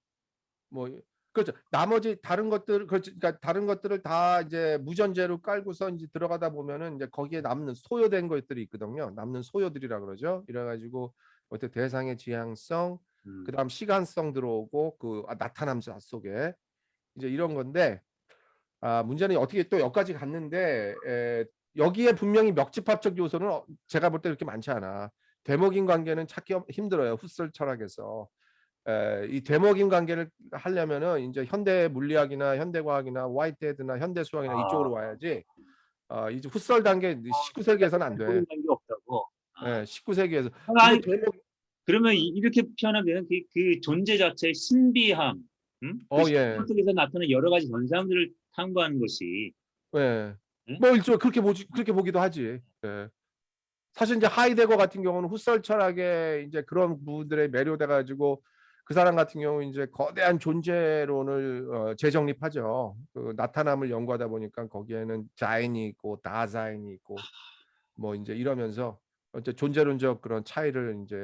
뭐 그렇죠. 나머지 다른 것들 그렇죠. 그러니까 다른 것들을 다 이제 무전제로 깔고서 이제 들어가다 보면은 이제 거기에 남는 소요된 것들이 있거든요. 남는 소요들이라 그러죠. 이래 가지고 어때 대상의 지향성, 음. 그다음 시간성 들어오고 그 나타남 속에 이제 이런 건데 문제는 어떻게 또 여기까지 갔는데 여기에 분명히 멱집합적 요소는 제가 볼 때 그렇게 많지 않아. 대목인 관계는 찾기 힘들어요. 후설 철학에서. 이 대목인 관계를 하려면은 이제 현대 물리학이나 현대 과학이나 화이트헤드나 현대 수학이나 이쪽으로 아. 와야지. 이제 후설 단계 19세기에서는 안 돼. 대목인 관계가 없다고. 19세기에서. 근데 아니 대목 그러면 이렇게 표현하면 그 존재 자체의 신비함, 그 신비함 예. 속에서 나타나는 여러 가지 현상들을 탐구하는 것이 예. 응? 뭐 일종 그렇게 보기도 하지. 예. 사실 이제 하이데거 같은 경우는 후설 철학에 이제 그런 부분들에 매료돼 가지고 그 사람 같은 경우 이제 거대한 존재론을 재정립하죠. 그 나타남을 연구하다 보니까 거기에는 자인이 있고 다자인이 있고 뭐 이제 이러면서 어째 존재론적 그런 차이를 이제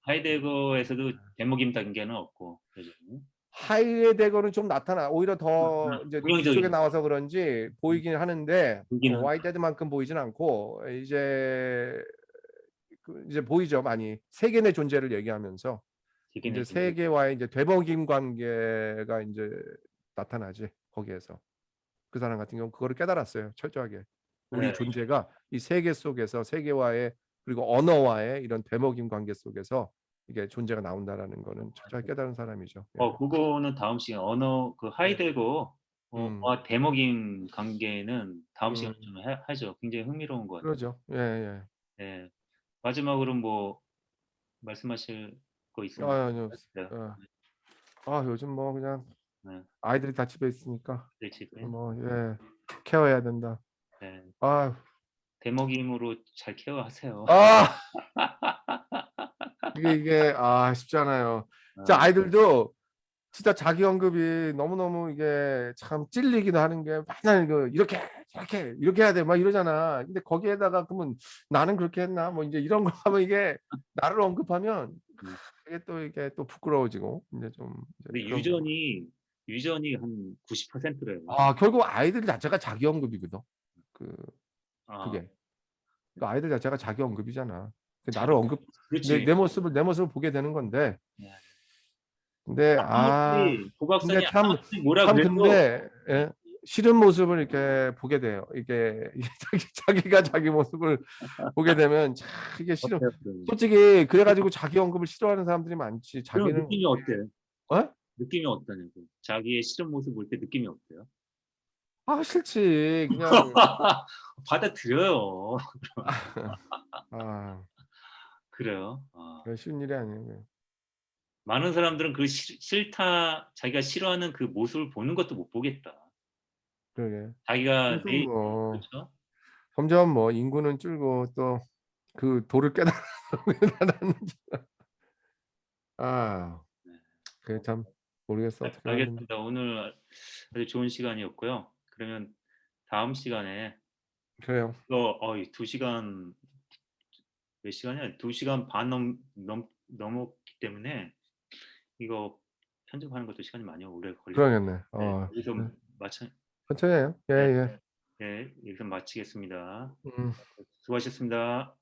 하이데거에서도 대목임 단계는 없고 그죠? 하이데거는 좀 나타나 오히려 더 이제 뒤쪽에 긍정적인 나와서 그런지 보이긴 하는데 보기는 와이테드만큼 보이진 않고 이제 보이죠 많이 세계 내 존재를 얘기하면서 되게 이제 내준다. 세계와의 이제 되먹임 관계가 이제 나타나지 거기에서 그 사람 같은 경우 그거를 깨달았어요 철저하게 우리 네. 존재가 이 세계 속에서 세계와의 그리고 언어와의 이런 되먹임 관계 속에서 이게 존재가 나온다라는 거는 철저하게 깨달은 사람이죠. 예. 그거는 다음 시간 언어 그 네. 하이데거 음, 와 대목임 관계는 다음 시간에 음, 좀 하죠. 굉장히 흥미로운 것 같아요. 그러죠. 예, 예. 네. 마지막으로 뭐 말씀하실 거 있으면 아니요. 말씀하세요. 요즘 뭐 그냥 네. 아이들이 다 집에 있으니까 네, 지금 뭐 케어해야 된다. 네. 아, 대목임으로 잘 케어하세요. 아 이게 쉽지 않아요. 자, 아, 아이들도 진짜 자기 언급이 너무너무 이게 참 찔리기도 하는 게 맨날 이렇게 해야 돼 막 이러잖아. 근데 거기에다가 그러면 나는 그렇게 했나 뭐 이제 이런 거 하면 이게 나를 언급하면 음. 이게 또 부끄러워지고 이제 좀 이제 근데 그런 거. 유전이 한 90%래요. 결국 아이들 자체가 자기 언급이거든. 그 아, 그게 그 아이들 자체가 자기 언급이잖아. 그 나를 자기 언급 그렇지. 내 모습을 보게 되는 건데 네. 근데 아무리 고 근데 박사님 참 아무리 뭐라 참 그래도 근데 싫은 모습을 이렇게 보게 돼요. 이게 자기가 자기 모습을 보게 되면 참 이게 싫어. 어때요? 그러면? 솔직히 그래가지고 자기 언급을 싫어하는 사람들이 많지. 그럼 자기는 느낌이 어때요? 어? 느낌이 어떠냐고. 자기의 싫은 모습 볼 때 느낌이 어때요? 싫지. 그냥 받아들여요. 아, 그래요? 쉬운 일이 아니에요. 많은 사람들은 그 싫다 자기가 싫어하는 그 모습을 보는 것도 못 보겠다. 그러게. 자기가 그래서 뭐 그렇죠? 점점 뭐 인구는 줄고 또 그 도를 깨달았는지 아, 네. 그게 참 모르겠어 어떻게 해야 되는지. 알겠습니다. 오늘 아주 좋은 시간이었고요. 그러면 다음 시간에 그래요. 이 2시간 몇 시간이야? 2시간 반 넘었기 때문에 이거 편집하는 것도 시간이 많이 오래 걸릴 것 그러겠네. 같아요. 여기서 네. 마찬 천천히 해요. 예, 네. 예. 네, 여기서 마치겠습니다. 음. 수고하셨습니다.